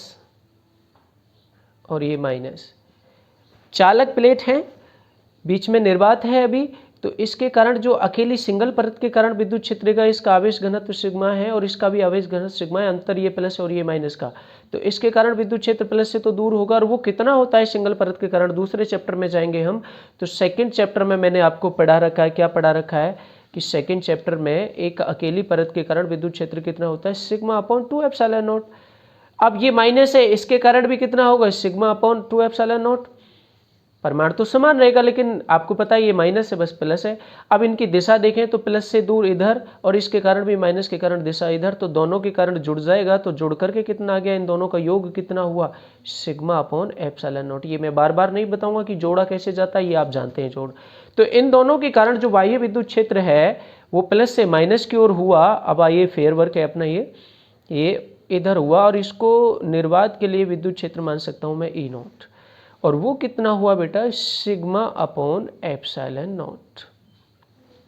और ये माइनस, चालक प्लेट है, बीच में निर्वात है अभी। तो इसके कारण जो अकेली सिंगल परत के कारण विद्युत क्षेत्र का इसका आवेश घनत्व सिग्मा है और इसका भी आवेश घनत्व सिग्मा है, अंतर ये प्लस और ये माइनस का। तो इसके कारण विद्युत क्षेत्र प्लस से तो दूर होगा, और वो कितना होता है सिंगल परत के कारण दूसरे चैप्टर में जाएंगे हम। तो सेकंड चैप्टर में मैंने आपको पढ़ा रखा है, क्या पढ़ा रखा है कि सेकंड चैप्टर में एक अकेली परत के कारण विद्युत क्षेत्र कितना होता है, सिग्मा अपॉन 2 एप्सिलॉन नॉट। अब ये माइनस है, इसके कारण भी कितना होगा, सिग्मा अपॉन 2 एप्सिलॉन नॉट। परिमाण तो समान रहेगा लेकिन आपको पता है ये माइनस है, बस प्लस है। अब इनकी दिशा देखें तो प्लस से दूर इधर, और इसके कारण भी माइनस के कारण दिशा इधर, तो दोनों के कारण जुड़ जाएगा। तो जुड़ करके कितना आ गया, इन दोनों का योग कितना हुआ, सिग्मा अपॉन एप्सिलॉन नॉट। ये मैं बार बार नहीं बताऊंगा कि जोड़ा कैसे जाता है, ये आप जानते हैं जोड़। तो इन दोनों के कारण जो बाह्य विद्युत क्षेत्र है वो प्लस से माइनस की ओर हुआ। अब आइए फेयर वर्क है अपना, ये इधर हुआ, और इसको निर्वात के लिए विद्युत क्षेत्र मान सकता हूं मैं ई नॉट, और वो कितना हुआ बेटा, सिग्मा अपॉन एप्सिलॉन नॉट,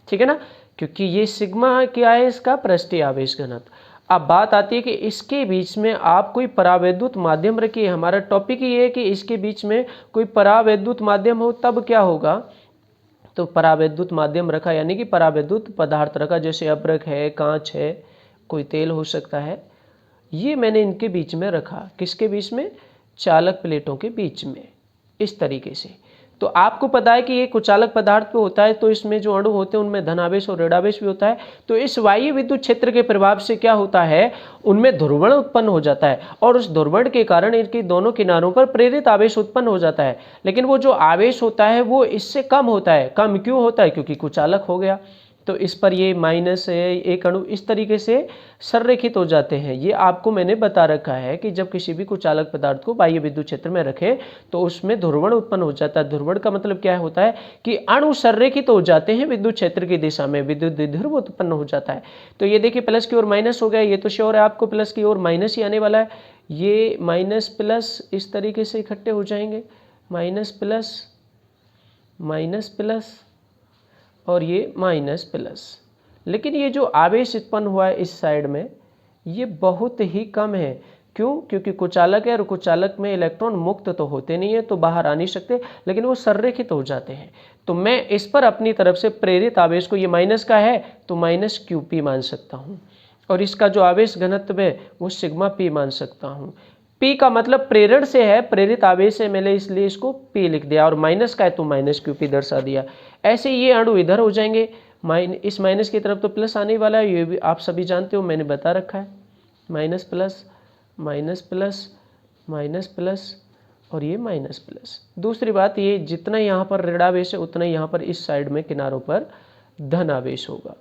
ठीक है ना। क्योंकि ये सिग्मा क्या है, इसका पृष्ठीय आवेश घनत्व। अब बात आती है कि इसके बीच में आप कोई परावैद्युत माध्यम रखिए। हमारा टॉपिक ये है कि इसके बीच में कोई परावैद्युत माध्यम हो तब क्या होगा। तो परावैद्युत माध्यम रखा यानी कि परावैद्युत पदार्थ रखा, जैसे अभ्रक है, कांच है, कोई तेल हो सकता है, ये मैंने इनके बीच में रखा। किसके बीच में, चालक प्लेटों के बीच में, इस तरीके से। तो आपको पता है कि ये कुचालक पदार्थ पे होता है, तो इसमें जो अणु होते हैं उनमें धनावेश और ऋणावेश भी होता है। तो इस बाह्य विद्युत क्षेत्र के प्रभाव से क्या होता है, उनमें ध्रुवण उत्पन्न हो जाता है, और उस ध्रुवण के कारण इनके दोनों किनारों पर प्रेरित आवेश उत्पन्न हो जाता है। लेकिन वो जो आवेश होता है वो इससे कम होता है। कम क्यों होता है, क्योंकि कुचालक हो गया। तो इस पर ये माइनस है, एक अणु इस तरीके से संरेखित हो जाते हैं। ये आपको मैंने बता रखा है कि जब किसी भी कुचालक पदार्थ को बाह्य विद्युत क्षेत्र में रखें तो उसमें ध्रुवण उत्पन्न हो जाता है। ध्रुवण का मतलब क्या होता है कि अणु संरेखित हो जाते हैं विद्युत क्षेत्र की दिशा में, विद्युत द्विध्रुव उत्पन्न हो जाता है। तो ये देखिए प्लस की ओर माइनस हो गया, ये तो श्योर है आपको प्लस की ओर माइनस ही आने वाला है। ये माइनस प्लस इस तरीके से इकट्ठे हो जाएंगे, माइनस प्लस माइनस प्लस और ये माइनस प्लस। लेकिन ये जो आवेश उत्पन्न हुआ है इस साइड में ये बहुत ही कम है। क्यों? क्योंकि कुचालक है और कुचालक में इलेक्ट्रॉन मुक्त तो होते नहीं है, तो बाहर आ नहीं सकते, लेकिन वो संरेखित हो जाते हैं। तो मैं इस पर अपनी तरफ से प्रेरित आवेश को, ये माइनस का है तो माइनस क्यू पी मान सकता हूँ, और इसका जो आवेश घनत्व है वो सिग्मा पी मान सकता हूँ। P का मतलब प्रेरण से है, प्रेरित आवेश से, मैंने इसलिए इसको P लिख दिया, और माइनस का है तो माइनस क्यू पी दर्शा दिया। ऐसे ये अणु इधर हो जाएंगे, इस माइनस की तरफ तो प्लस आने वाला है, ये भी आप सभी जानते हो, मैंने बता रखा है। Minus plus minus plus minus plus और ये माइनस प्लस। दूसरी बात, ये जितना यहाँ पर ऋण आवेश है उतना यहाँ पर इस साइड में किनारों पर धन आवेश होगा।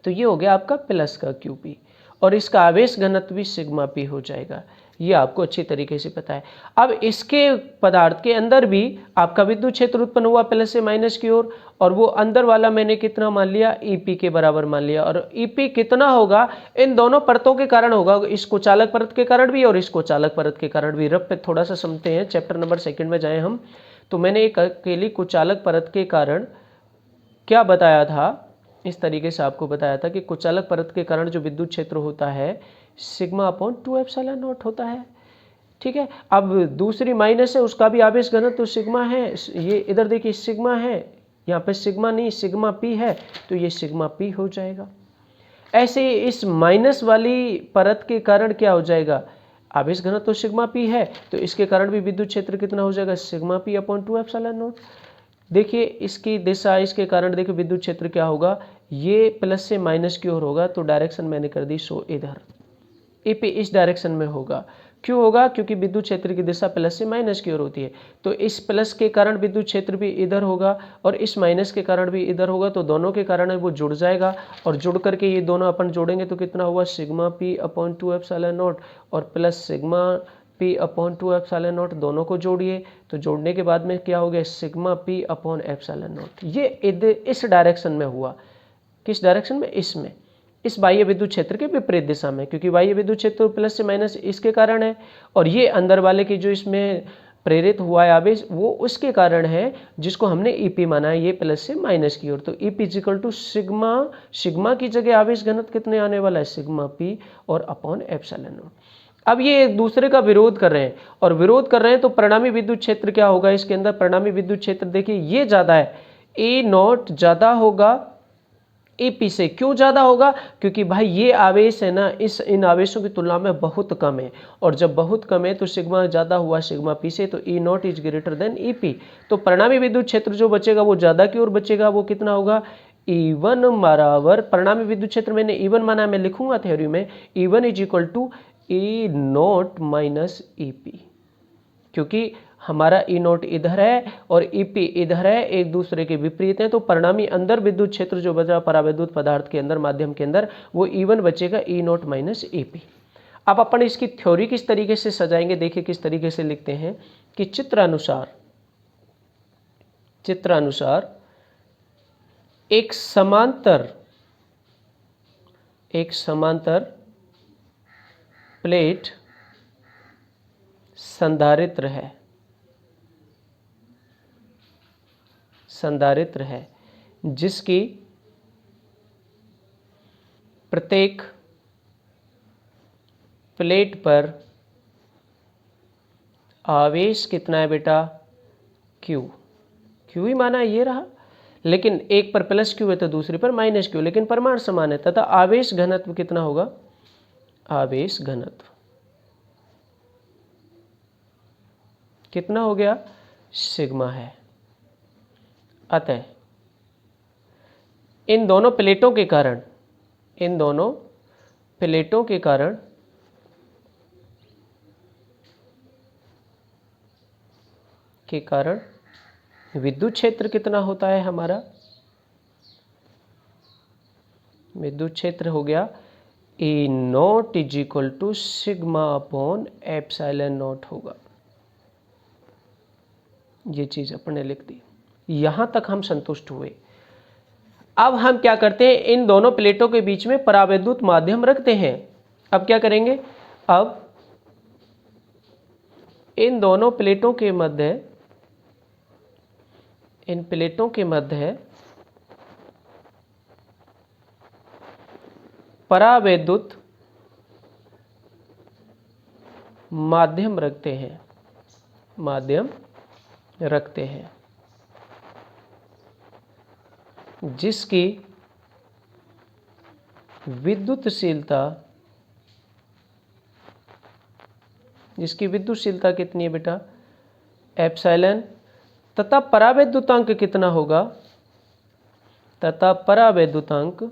तो ये हो गया आपका प्लस का क्यू पी, और इसका आवेश घनत्व भी सिग्मा पी हो जाएगा। ये आपको अच्छी तरीके से पता है। अब इसके पदार्थ के अंदर भी आपका विद्युत क्षेत्र उत्पन्न हुआ प्लस से माइनस की ओर, और वो अंदर वाला मैंने कितना मान लिया, ईपी के बराबर मान लिया। और ईपी कितना होगा, इन दोनों परतों के कारण होगा, इस कुचालक परत के कारण भी और इस कुचालक परत के कारण भी। रफ पे थोड़ा सा समझते हैं, चैप्टर नंबर 2 में जाए हम। तो मैंने एक अकेली कुचालक परत के कारण क्या बताया था, इस तरीके से आपको बताया था कि कुचालक परत के कारण जो विद्युत क्षेत्र होता है सिग्मा अपॉन 2 एप्सिलॉन नॉट होता है। ठीक है। अब दूसरी माइनस है, उसका भी आवेश घनत्व तो सिग्मा है। ये इधर देखिए सिग्मा है, यहाँ पे सिग्मा नहीं सिग्मा पी है, तो ये सिग्मा पी हो जाएगा। ऐसे इस माइनस वाली परत के कारण क्या हो जाएगा, आवेश घनत्व तो सिग्मा पी है, तो इसके कारण भी विद्युत क्षेत्र कितना हो जाएगा, sigma P upon 2 epsilon not. देखिए इसकी दिशा, इसके कारण देखिए विद्युत क्षेत्र क्या होगा, ये प्लस से माइनस की ओर होगा, तो डायरेक्शन मैंने कर दी सो इधर, ईपी इस डायरेक्शन में होगा। क्यों होगा, क्योंकि विद्युत क्षेत्र की दिशा प्लस से माइनस की ओर होती है। तो इस प्लस के कारण विद्युत क्षेत्र भी इधर होगा और इस माइनस के कारण भी इधर होगा, तो दोनों के कारण वो जुड़ जाएगा, और जुड़ करके ये दोनों अपन जोड़ेंगे तो कितना हुआ, sigma P upon 2 epsilon naught और plus sigma P upon 2 epsilon naught, दोनों को जोड़िए तो जोड़ने के बाद में क्या हो गया, sigma P upon epsilon not. ये इस डायरेक्शन में हुआ। किस डायरेक्शन में, इसमें, इस बाह्य विद्युत क्षेत्र के विपरीत दिशा में, क्योंकि बाह्य विद्युत क्षेत्र प्लस से माइनस इसके कारण है, और ये अंदर वाले की जो इसमें प्रेरित हुआ है आवेश वो उसके कारण है, जिसको हमने ईपी माना है, ये प्लस से माइनस की ओर। तो E P equal to sigma, sigma की जगह आवेश घनत्व कितने आने वाला है, सिग्मा पी और अपॉन एप्सिलॉन नॉट। अब ये एक दूसरे का विरोध कर रहे हैं, और विरोध कर रहे हैं तो परिणामी विद्युत क्षेत्र क्या होगा इसके अंदर, परिणामी विद्युत क्षेत्र देखिए ये ज्यादा है, ए नॉट ज्यादा होगा एपी से। क्यों ज्यादा होगा, क्योंकि भाई ये आवेश है ना, इन आवेशों की तुलना में बहुत कम है, और जब बहुत कम है तो सिग्मा ज्यादा हुआ सिग्मा पी से, तो E naught is greater than EP. तो परिणामी विद्युत क्षेत्र जो बचेगा वो ज्यादा की ओर बचेगा, वो कितना होगा, E1 बराबर, परिणामी विद्युत क्षेत्र मैंने E1 माना है, मैं लिखूंगा थ्योरी में, E1 is equal to E nought minus E P, क्योंकि हमारा ई नोट इधर है और ईपी इधर है, एक दूसरे के विपरीत है। तो परिणामी अंदर विद्युत क्षेत्र जो बचा परावैद्युत पदार्थ के अंदर, माध्यम के अंदर, वो E1 बचेगा, ई नोट माइनस ईपी। अब अपन इसकी थ्योरी किस तरीके से सजाएंगे, देखिए किस तरीके से लिखते हैं कि चित्रानुसार एक समांतर प्लेट संधारित्र है जिसकी प्रत्येक प्लेट पर आवेश कितना है बेटा, Q ही माना ये रहा, लेकिन एक पर प्लस Q है तो दूसरे पर माइनस Q, लेकिन परिमाण समान है, तथा आवेश घनत्व कितना होगा, आवेश घनत्व कितना हो गया, सिग्मा है। अतः इन दोनों प्लेटों के कारण विद्युत क्षेत्र कितना होता है हमारा, विद्युत क्षेत्र हो गया E nought is equal to sigma upon epsilon nought होगा। ये चीज अपन ने लिख दी, यहां तक हम संतुष्ट हुए। अब हम क्या करते हैं, इन दोनों प्लेटों के बीच में परावैद्युत माध्यम रखते हैं। अब क्या करेंगे, अब इन दोनों प्लेटों के मध्य, इन प्लेटों के मध्य परावैद्युत माध्यम रखते हैं, माध्यम रखते हैं जिसकी विद्युतशीलता, जिसकी विद्युतशीलता कितनी है बेटा, एप्सिलॉन, तथा परावैद्युतांक कितना होगा, तथा परावैद्युतांक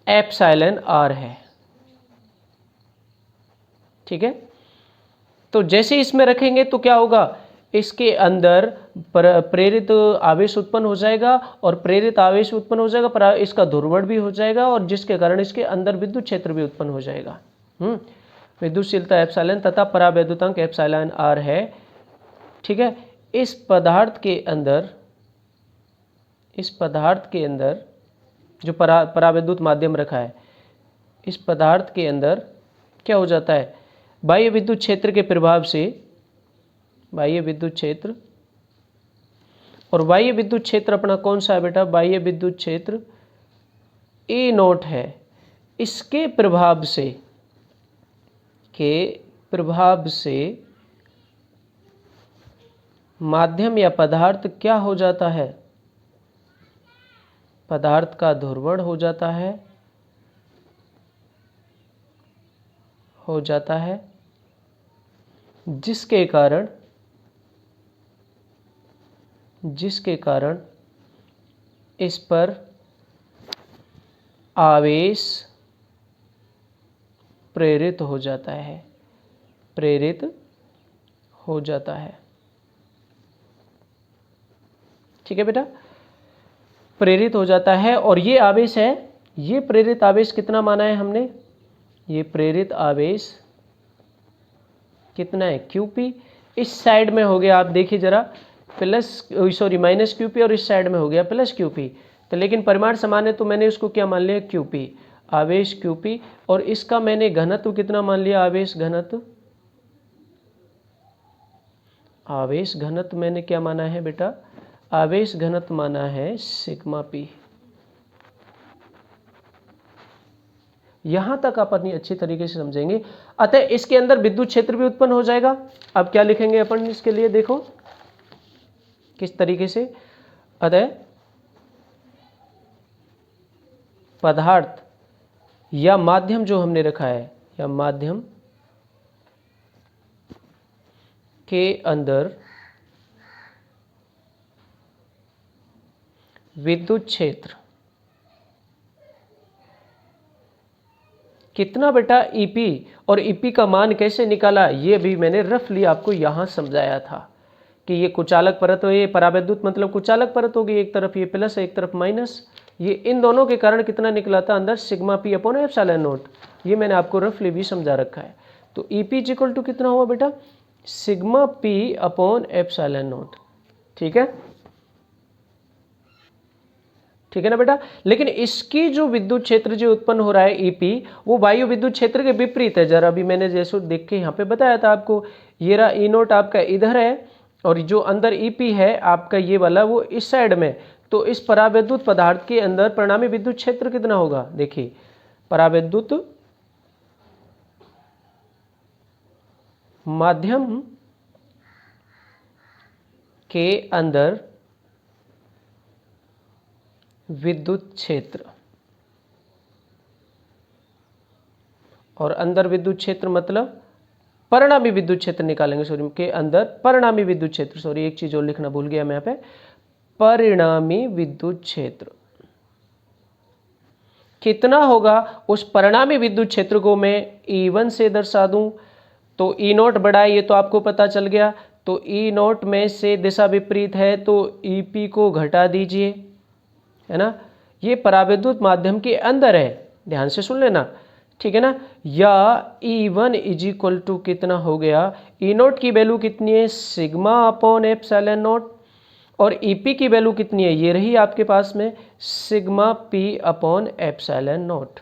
एप्सिलॉन आर है। ठीक है, तो जैसे इसमें रखेंगे तो क्या होगा, इसके अंदर प्रेरित आवेश उत्पन्न हो जाएगा, और प्रेरित आवेश उत्पन्न हो जाएगा, इसका ध्रुवण भी हो जाएगा, और जिसके कारण इसके अंदर विद्युत क्षेत्र भी उत्पन्न हो जाएगा। विद्युतशीलता एप्सिलॉन तथा परावैद्युतांक एप्सिलॉन आर है। ठीक है, इस पदार्थ के अंदर, इस पदार्थ के अंदर जो परावैद्युत माध्यम रखा है, इस पदार्थ के अंदर क्या हो जाता है, बाह्य विद्युत क्षेत्र के प्रभाव से, बाह्य विद्युत क्षेत्र, और बाह्य विद्युत क्षेत्र अपना कौन सा है बेटा, बाह्य विद्युत क्षेत्र ए नॉट है। इसके प्रभाव से, के प्रभाव से माध्यम या पदार्थ क्या हो जाता है, पदार्थ का ध्रुवण हो जाता है, हो जाता है, जिसके कारण, जिसके कारण इस पर आवेश प्रेरित हो जाता है, प्रेरित हो जाता है। ठीक है बेटा, प्रेरित हो जाता है, और ये आवेश है, ये प्रेरित आवेश कितना माना है हमने, ये प्रेरित आवेश कितना है, QP। इस साइड में हो गया, आप देखिए जरा, प्लस सॉरी माइनस QP, और इस साइड में हो गया प्लस QP। तो लेकिन परिमाण समान है, तो मैंने उसको क्या मान लिया, QP, आवेश QP, और इसका मैंने घनत्व कितना मान लिया, आवेश घनत्व, आवेश घनत्व मैंने क्या माना है बेटा, आवेश घनत्व माना है सिग्मा P। यहां तक अपन अच्छी तरीके से समझेंगे। अतः इसके अंदर विद्युत क्षेत्र भी उत्पन्न हो जाएगा। अब क्या लिखेंगे अपन इसके लिए, देखो किस तरीके से, अतः पदार्थ या माध्यम जो हमने रखा है, या माध्यम के अंदर विद्युत क्षेत्र कितना बेटा, EP, और EP का मान कैसे निकाला, ये भी मैंने रफली आपको यहां समझाया था कि ये कुचालक परत हो, ये परावैद्युत मतलब कुचालक परत होगी, एक तरफ ये प्लस है, एक तरफ माइनस, ये इन दोनों के कारण कितना निकला था अंदर, sigma P upon epsilon not. ये मैंने आपको रफली भी समझा रखा है। तो EP इक्वल टू कितना हुआ बेटा, sigma P upon epsilon not. ठीक है, ठीक है ना बेटा। लेकिन इसकी जो विद्युत क्षेत्र जो उत्पन्न हो रहा है EP, वो वायु विद्युत क्षेत्र के विपरीत है। जरा अभी मैंने जैसे देख के यहाँ पे बताया था आपको, ये रहा E नोट आपका इधर है, और जो अंदर EP है आपका ये वाला, वो इस साइड में। तो इस परावैद्युत पदार्थ के अंदर परिणामी विद्युत क्षेत्र कितना होगा, देखिए परावैद्युत माध्यम के अंदर विद्युत क्षेत्र, और अंदर विद्युत क्षेत्र मतलब परिणामी विद्युत क्षेत्र निकालेंगे, सॉरी के अंदर परिणामी विद्युत क्षेत्र, सॉरी एक चीज और लिखना भूल गया मैं यहाँ पे, परिणामी विद्युत क्षेत्र कितना होगा, उस परिणामी विद्युत क्षेत्र को मैं E1 से दर्शा दूं, तो E0 बड़ा है, ये तो आपको पता चल गया, तो ई नॉट में से दिशा विपरीत है तो ई पी को घटा दीजिए, है ना। ये परावैद्युत माध्यम के अंदर है, ध्यान से सुन लेना, ठीक है ना। या E1 इज इक्वल टू कितना हो गया, ई नॉट की वैल्यू कितनी है सिग्मा अपॉन एप्सिलॉन नॉट, और EP की वैल्यू कितनी है, ये रही आपके पास में sigma P upon epsilon naught.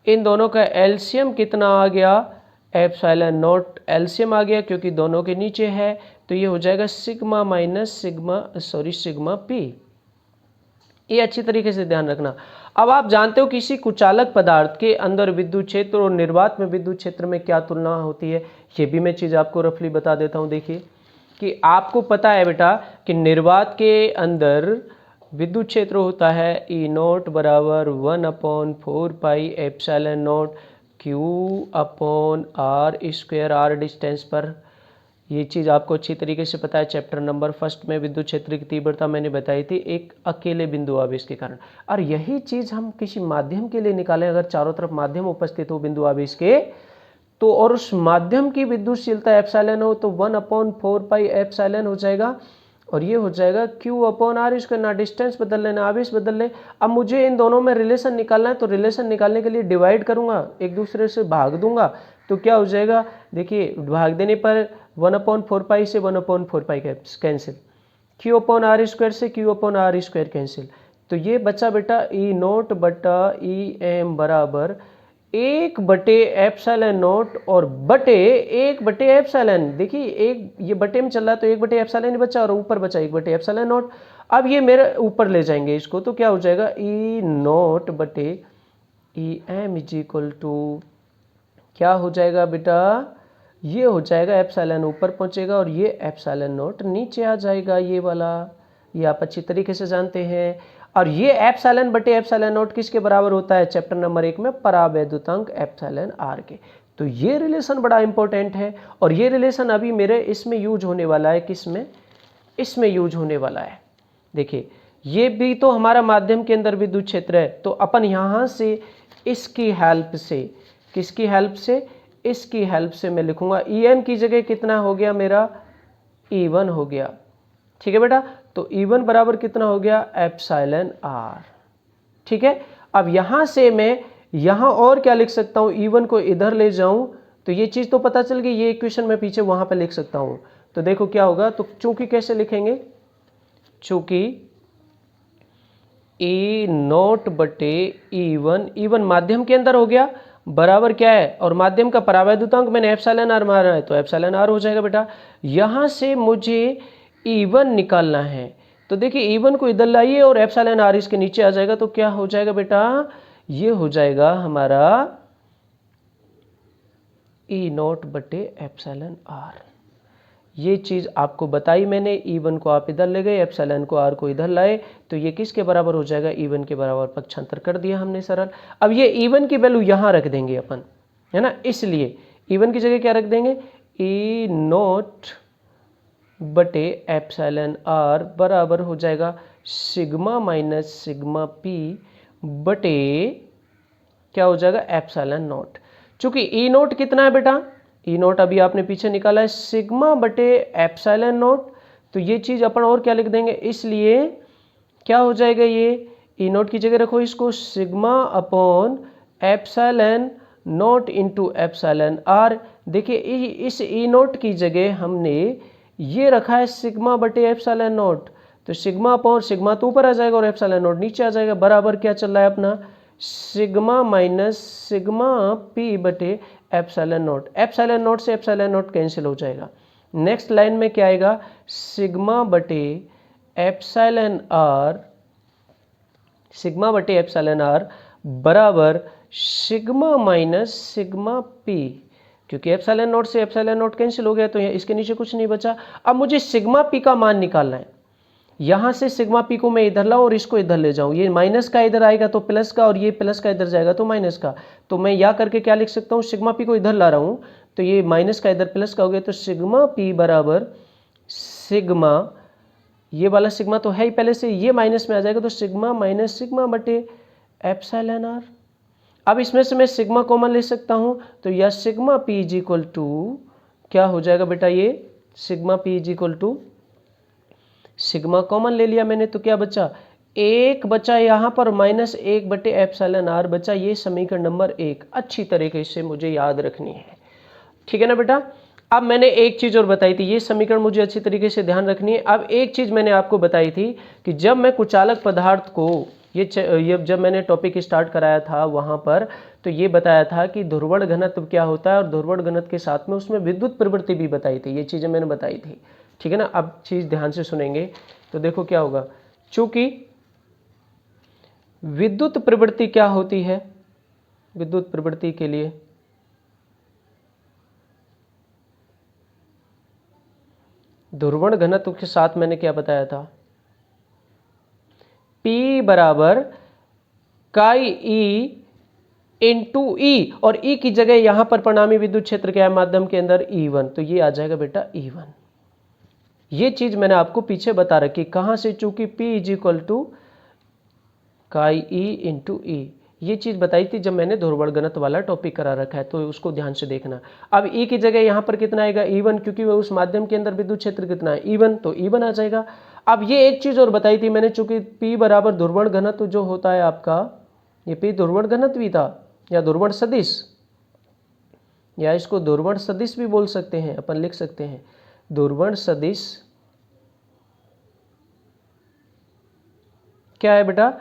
इन दोनों का एलसीएम कितना आ गया, एप्सिलॉन नॉट एलसीएम आ गया क्योंकि दोनों के नीचे है, तो ये हो जाएगा सिग्मा माइनस सिग्मा P। ये अच्छी तरीके से ध्यान रखना। अब आप जानते हो किसी कुचालक पदार्थ के अंदर विद्युत क्षेत्र और निर्वात में विद्युत क्षेत्र में क्या तुलना होती है, ये भी मैं चीज़ आपको रफली बता देता हूँ। देखिए कि आपको पता है बेटा कि निर्वात के अंदर विद्युत क्षेत्र होता है ई नॉट बराबर 1/4 epsilon nought Q upon R square, R distance पर। ये चीज़ आपको अच्छी तरीके से पता है, चैप्टर नंबर 1 में विद्युत क्षेत्र की तीव्रता मैंने बताई थी एक अकेले बिंदु आवेश के कारण। और यही चीज़ हम किसी माध्यम के लिए निकालें, अगर चारों तरफ माध्यम उपस्थित हो बिंदु आवेश के, तो और उस माध्यम की विद्युतशीलता एप्सिलॉन हो तो 1/4 एप्सिलॉन हो जाएगा, और ये हो जाएगा Q अपॉन आर स्क्वायर। ना डिस्टेंस बदल ले ना आवेश बदल ले। अब मुझे इन दोनों में रिलेशन निकालना है, तो रिलेशन निकालने के लिए डिवाइड करूंगा, एक दूसरे से भाग दूंगा, तो क्या हो जाएगा, देखिए भाग देने पर 1/4 से 1/4 cancel, Q upon R square से Q upon R square cancel, तो ये बचा बेटा ई नॉट बटा ई एम बराबर 1/एप्सिलॉन नॉट और बटे 1/एप्सिलॉन। देखिए एक ये बटे में चल रहा है तो 1/एप्सिलॉन ही बचा और ऊपर बचा 1/एप्सिलॉन नॉट। अब ये मेरे ऊपर ले जाएंगे इसको, तो क्या हो जाएगा ई नॉट बटे E M is equal to क्या हो जाएगा बेटा, ये हो जाएगा एप्सिलॉन ऊपर पहुंचेगा और ये एप्सिलॉन नॉट नीचे आ जाएगा, ये वाला, ये आप अच्छी तरीके से जानते हैं। और ये एप्सिलॉन बटे एप्सिलॉन नॉट किसके बराबर होता है, चैप्टर नंबर 1 में परावैद्युतांक एप्सिलॉन आर के। तो ये रिलेशन बड़ा इंपॉर्टेंट है, और ये रिलेशन अभी मेरे इसमें यूज होने वाला है, किसमें, इसमें यूज होने वाला है। देखिए ये भी तो हमारा माध्यम के अंदर विद्युत क्षेत्र है, तो अपन यहाँ से इसकी हेल्प से, किसकी हेल्प से, इसकी हेल्प से मैं लिखूंगा EM की जगह कितना हो गया मेरा E1 हो गया, ठीक है बेटा। तो E1 बराबर कितना हो गया एप्सिलॉन आर, ठीक है। अब यहां से मैं यहां और क्या लिख सकता हूं, E1 को इधर ले जाऊं तो ये चीज तो पता चल गई, ये इक्वेशन मैं पीछे वहां पे लिख सकता हूं। तो देखो क्या होगा, तो चूंकि कैसे लिखेंगे, चूंकि E नॉट बटे E1 माध्यम के अंदर हो गया, बराबर क्या है, और माध्यम का परावैद्युतांक मैंने एप्सिलॉन आर मारा है तो एप्सिलॉन आर हो जाएगा बेटा। यहां से मुझे E1 निकालना है, तो देखिए E1 को इधर लाइए और एप्सिलॉन आर इसके नीचे आ जाएगा, तो क्या हो जाएगा बेटा, ये हो जाएगा हमारा E नॉट बटे एप्सिलॉन आर। ये चीज़ आपको बताई मैंने, E1 को आप इधर ले गए, एप्सिलॉन को आर को इधर लाए, तो ये किसके बराबर हो जाएगा, E1 के बराबर, पक्षांतर कर दिया हमने सरल। अब ये E1 की वैल्यू यहाँ रख देंगे अपन, है ना, इसलिए E1 की जगह क्या रख देंगे, E नॉट बटे एप्सिलॉन आर बराबर हो जाएगा सिग्मा माइनस सिग्मा P बटे क्या हो जाएगा एप्सिलॉन नॉट। चूंकि E नॉट कितना है बेटा, ई नॉट अभी आपने पीछे निकाला है सिग्मा बटे एप्सिलॉन नॉट, तो ये चीज अपन और क्या लिख देंगे, इसलिए क्या हो जाएगा, ये ई नॉट की जगह रखो इसको sigma upon epsilon nought into epsilon R. देखिए इस ई नॉट की जगह हमने ये रखा है सिग्मा बटे एप्सिलॉन नॉट, तो सिग्मा अपॉन सिग्मा तो ऊपर आ जाएगा और एप्सिलॉन नॉट नीचे आ जाएगा, बराबर क्या चल रहा है अपना सिग्मा माइनस सिग्मा P बटे एप्सिलॉन नॉट। एप्सिलॉन नॉट से एप्सिलॉन नॉट कैंसिल हो जाएगा। नेक्स्ट लाइन में क्या आएगा, सिग्मा बटे एप्सिलॉन आर, सिग्मा बटे एप्सिलॉन आर बराबर सिग्मा माइनस सिग्मा P, क्योंकि एप्सिलॉन नॉट से एप्सिलॉन नॉट कैंसिल हो गया तो इसके नीचे कुछ नहीं बचा। अब मुझे सिग्मा P का मान निकालना है, यहां से सिग्मा P को मैं इधर लाऊं और इसको इधर ले जाऊं, ये माइनस का इधर आएगा तो प्लस का, और ये प्लस का इधर जाएगा तो माइनस का, तो मैं या करके क्या लिख सकता हूं, सिग्मा P को इधर ला रहा हूं तो ये माइनस का इधर प्लस का हो गया, तो सिग्मा P बराबर सिग्मा, ये वाला सिग्मा तो है ही पहले से, ये माइनस में आ जाएगा तो सिग्मा माइनस सिग्मा बटे एप्सिलॉन आर। अब इसमें से मैं सिग्मा कॉमन ले सकता हूं, तो यह sigma P is equal to क्या हो जाएगा बेटा, ये sigma P is equal to, sigma common ले लिया मैंने तो क्या बचा, एक बचा यहाँ पर माइनस 1/ε r बचा। ये समीकरण नंबर 1 अच्छी तरीके से मुझे याद रखनी है, ठीक है ना बेटा। अब मैंने एक चीज और बताई थी, ये समीकरण मुझे अच्छी तरीके से ध्यान रखनी है। अब एक चीज मैंने आपको बताई थी कि जब मैं कुचालक पदार्थ को ये जब मैंने टॉपिक स्टार्ट कराया था वहां पर, तो ये बताया था कि ध्रुवण घनत्व क्या होता है और ध्रुवण घनत्व के साथ में उसमें विद्युत प्रवृत्ति भी बताई थी, ये चीजें मैंने बताई थी, ठीक है ना। अब चीज ध्यान से सुनेंगे तो देखो क्या होगा। चूंकि विद्युत प्रवृत्ति क्या होती है, विद्युत प्रवृत्ति के लिए ध्रुवण घनत्व के साथ मैंने क्या बताया था, P बराबर काई ई इंटू ई, और ई की जगह यहां पर परिणामी विद्युत क्षेत्र क्या है माध्यम के अंदर, E1, तो ये आ जाएगा बेटा E1। ये चीज मैंने आपको पीछे बता रखी, कहां से, चूंकि P इज इक्वल टू काई ई इंटू ई, ये चीज बताई थी जब मैंने ध्रुवण घनत्व वाला टॉपिक करा रखा है, तो उसको ध्यान से देखना। अब ई की जगह यहां पर कितना आएगा, E1, क्योंकि वह उस माध्यम के अंदर विद्युत क्षेत्र कितना है, E1, तो E1 आ जाएगा। अब ये एक चीज और बताई थी मैंने, चूंकि P बराबर ध्रुवण घनत्व जो होता है आपका, ये P ध्रुवण घनत्व ही था या ध्रुवण सदिश, या इसको ध्रुवण सदिश भी बोल सकते हैं, अपन लिख सकते हैं ध्रुवण सदिश क्या है बेटा,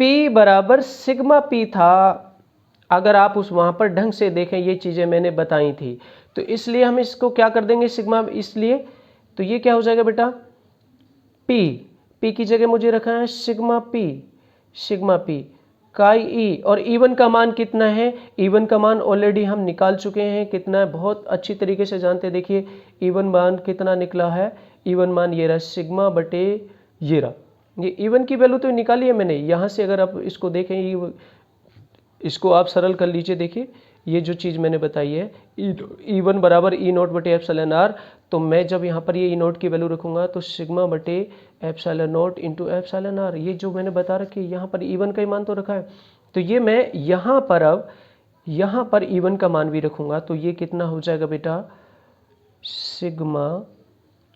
P बराबर सिग्मा P था। अगर आप उस वहां पर ढंग से देखें, ये चीजें मैंने बताई थी, तो इसलिए हम इसको क्या कर देंगे सिग्मा, इसलिए तो ये क्या हो जाएगा बेटा, P की जगह मुझे रखना है सिग्मा P काई ई, और E1 का मान कितना है, E1 का मान ऑलरेडी हम निकाल चुके हैं, कितना है बहुत अच्छी तरीके से जानते हैं। देखिए E1 मान कितना निकला है, E1 मान ये रहा सिग्मा बटे ये रहा, ये E1 की वैल्यू तो निकाली है मैंने यहाँ से। अगर आप इसको देखें, इसको आप सरल कर लीजिए, देखिए ये जो चीज़ मैंने बताई है E1 बराबर E0 बटे एप्सिलॉन आर, तो मैं जब यहाँ पर ये E0 की वैल्यू रखूंगा तो सिग्मा बटे epsilon nought into epsilon R, ये जो मैंने बता रखी है यहाँ पर E1 का ही मान तो रखा है, तो ये मैं यहाँ पर अब यहाँ पर E1 का मान भी रखूंगा, तो ये कितना हो जाएगा बेटा, सिग्मा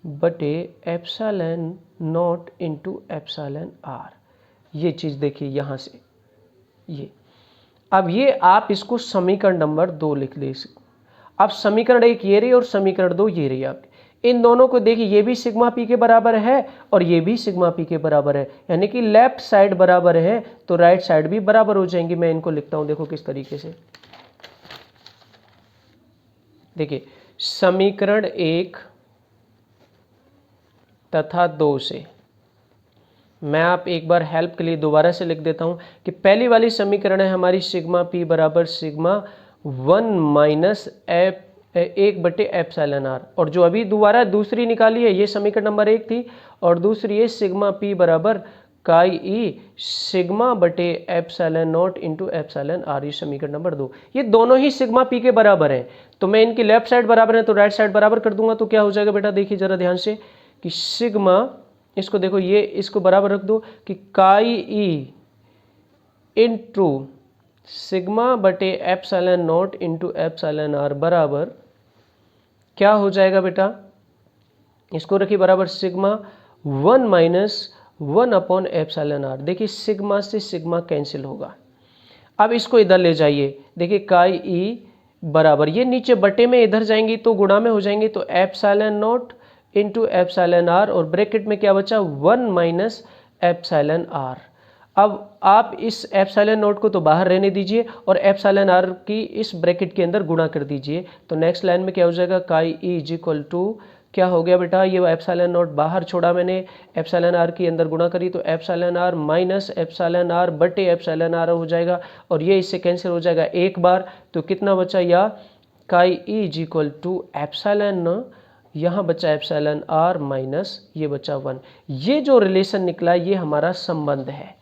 बटे epsilon nought into epsilon R. ये चीज़ देखिए यहाँ से ये, अब ये आप इसको समीकरण नंबर 2 लिख ले। अब समीकरण 1 ये रही और समीकरण 2 ये रही आपकी, इन दोनों को देखिए, ये भी सिग्मा पी के बराबर है और ये भी सिग्मा पी के बराबर है, यानी कि लेफ्ट साइड बराबर है तो राइट साइड भी बराबर हो जाएंगी। मैं इनको लिखता हूं, देखो किस तरीके से, देखिए समीकरण 1 तथा 2 से मैं आप एक बार हेल्प के लिए दोबारा से लिख देता हूं कि पहली वाली समीकरण है हमारी सिग्मा पी बराबर सिग्मा 1 माइनस एक बटे एप्सिलॉन आर, और जो अभी दोबारा दूसरी निकाली है ये समीकरण नंबर 1 थी, और दूसरी है सिग्मा पी बराबर काई ई सिग्मा बटे epsilon nought into epsilon R, ये समीकरण नंबर 2। ये दोनों ही सिग्मा पी के बराबर हैं, तो मैं इनकी लेफ्ट साइड बराबर है तो राइट साइड बराबर कर दूंगा, तो क्या हो जाएगा बेटा, देखिए जरा ध्यान से कि सिग्मा, इसको देखो ये इसको बराबर रख दो कि काई ई इंटू सिग्मा बटे epsilon nought into epsilon R बराबर क्या हो जाएगा बेटा, इसको रखिए बराबर sigma 1 minus 1 upon epsilon R. देखिए सिग्मा से सिग्मा कैंसिल होगा, अब इसको इधर ले जाइए, देखिए काई ई बराबर ये नीचे बटे में इधर जाएंगी तो गुणा में हो जाएंगे, तो epsilon nought into epsilon R, और ब्रैकेट में क्या बचा 1 माइनस एप्सिलॉन आर। अब आप इस एप्सिलॉन नॉट को तो बाहर रहने दीजिए और एप्सिलॉन आर की इस ब्रैकेट के अंदर गुणा कर दीजिए, तो नेक्स्ट लाइन में क्या हो जाएगा, काई ई इज इक्वल टू क्या हो गया बेटा, ये एप्सिलॉन नॉट बाहर छोड़ा मैंने, एप्सिलॉन आर की अंदर गुणा करी तो epsilon R minus epsilon R बटे एप्सिलॉन आर हो जाएगा, और ये इससे कैंसिल हो जाएगा एक बार, तो कितना बचा, या chi E is equal to epsilon, यहाँ बचा एप्सिलॉन आर माइनस ये बचा 1। ये जो रिलेशन निकला ये हमारा संबंध है,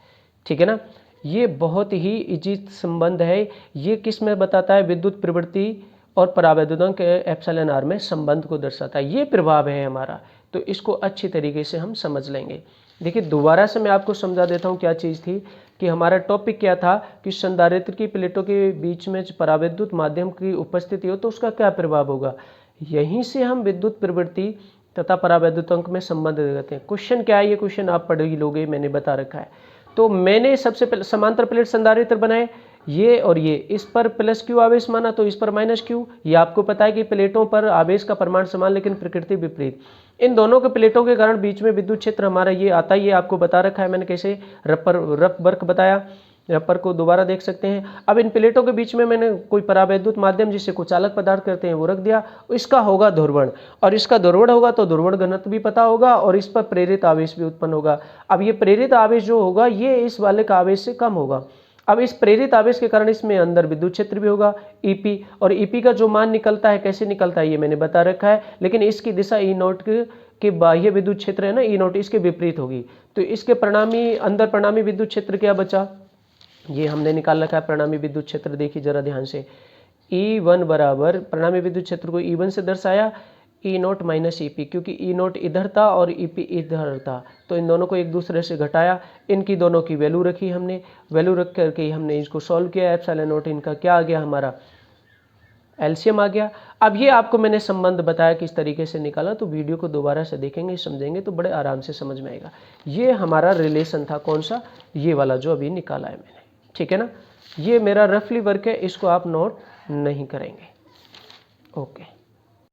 ठीक है ना। ये बहुत ही इजी संबंध है, ये किस में बताता है, विद्युत प्रवृत्ति और परावैद्युतांक एप्सिलॉन आर में संबंध को दर्शाता है, ये प्रभाव है हमारा, तो इसको अच्छी तरीके से हम समझ लेंगे। देखिए दोबारा से मैं आपको समझा देता हूँ क्या चीज़ थी, कि हमारा टॉपिक क्या था कि संधारित्र की प्लेटों के बीच में परावैद्युत माध्यम की उपस्थिति हो तो उसका क्या प्रभाव होगा। यहीं से हम विद्युत प्रवृत्ति तथा परावैद्युतांक में संबंध देते हैं। क्वेश्चन क्या है, ये क्वेश्चन आप पढ़ ही लोगे, मैंने बता रखा है। तो मैंने सबसे पहले समांतर प्लेट संधारित्र बनाए, ये और ये, इस पर प्लस क्यू आवेश माना तो इस पर माइनस क्यू। ये आपको पता है कि प्लेटों पर आवेश का परिमाण समान लेकिन प्रकृति विपरीत। इन दोनों के प्लेटों के कारण बीच में विद्युत क्षेत्र हमारा ये आता है, ये आपको बता रखा है मैंने कैसे, रफ वर्क बताया, रबर को दोबारा देख सकते हैं। अब इन प्लेटों के बीच में मैंने कोई परावैद्युत माध्यम जिससे कुचालक पदार्थ करते हैं वो रख दिया, इसका होगा ध्रुवण, और इसका ध्रुवण होगा तो ध्रुवण घनत्व भी पता होगा और इस पर प्रेरित आवेश भी उत्पन्न होगा। अब ये प्रेरित आवेश जो होगा ये इस वाले का आवेश से कम होगा। अब इस प्रेरित आवेश के कारण इसमें अंदर विद्युत क्षेत्र भी होगा EP, और EP का जो मान निकलता है कैसे निकलता है ये मैंने बता रखा है, लेकिन इसकी दिशा E0 के बाह्य विद्युत क्षेत्र है ना E0, इसके विपरीत होगी। तो इसके परिणामी अंदर परिणामी विद्युत क्षेत्र क्या बचा, ये हमने निकाल रखा है परिणामी विद्युत क्षेत्र। देखिए जरा ध्यान से, E1 बराबर परिणामी विद्युत क्षेत्र को E1 से दर्शाया E0 माइनस EP, क्योंकि E0 इधर था और EP इधर था, तो इन दोनों को एक दूसरे से घटाया, इनकी दोनों की वैल्यू रखी हमने, वैल्यू रख करके हमने इसको सॉल्व किया, एप्सिलॉन नॉट इनका क्या आ गया, हमारा एलसीएम आ गया। अब ये आपको मैंने संबंध बताया किस तरीके से निकाला, तो वीडियो को दोबारा से देखेंगे समझेंगे तो बड़े आराम से समझ में आएगा। ये हमारा रिलेशन था कौन सा, ये वाला जो अभी निकाला है मैंने, ठीक है ना। ये मेरा रफली वर्क है, इसको आप नोट नहीं करेंगे। ओके।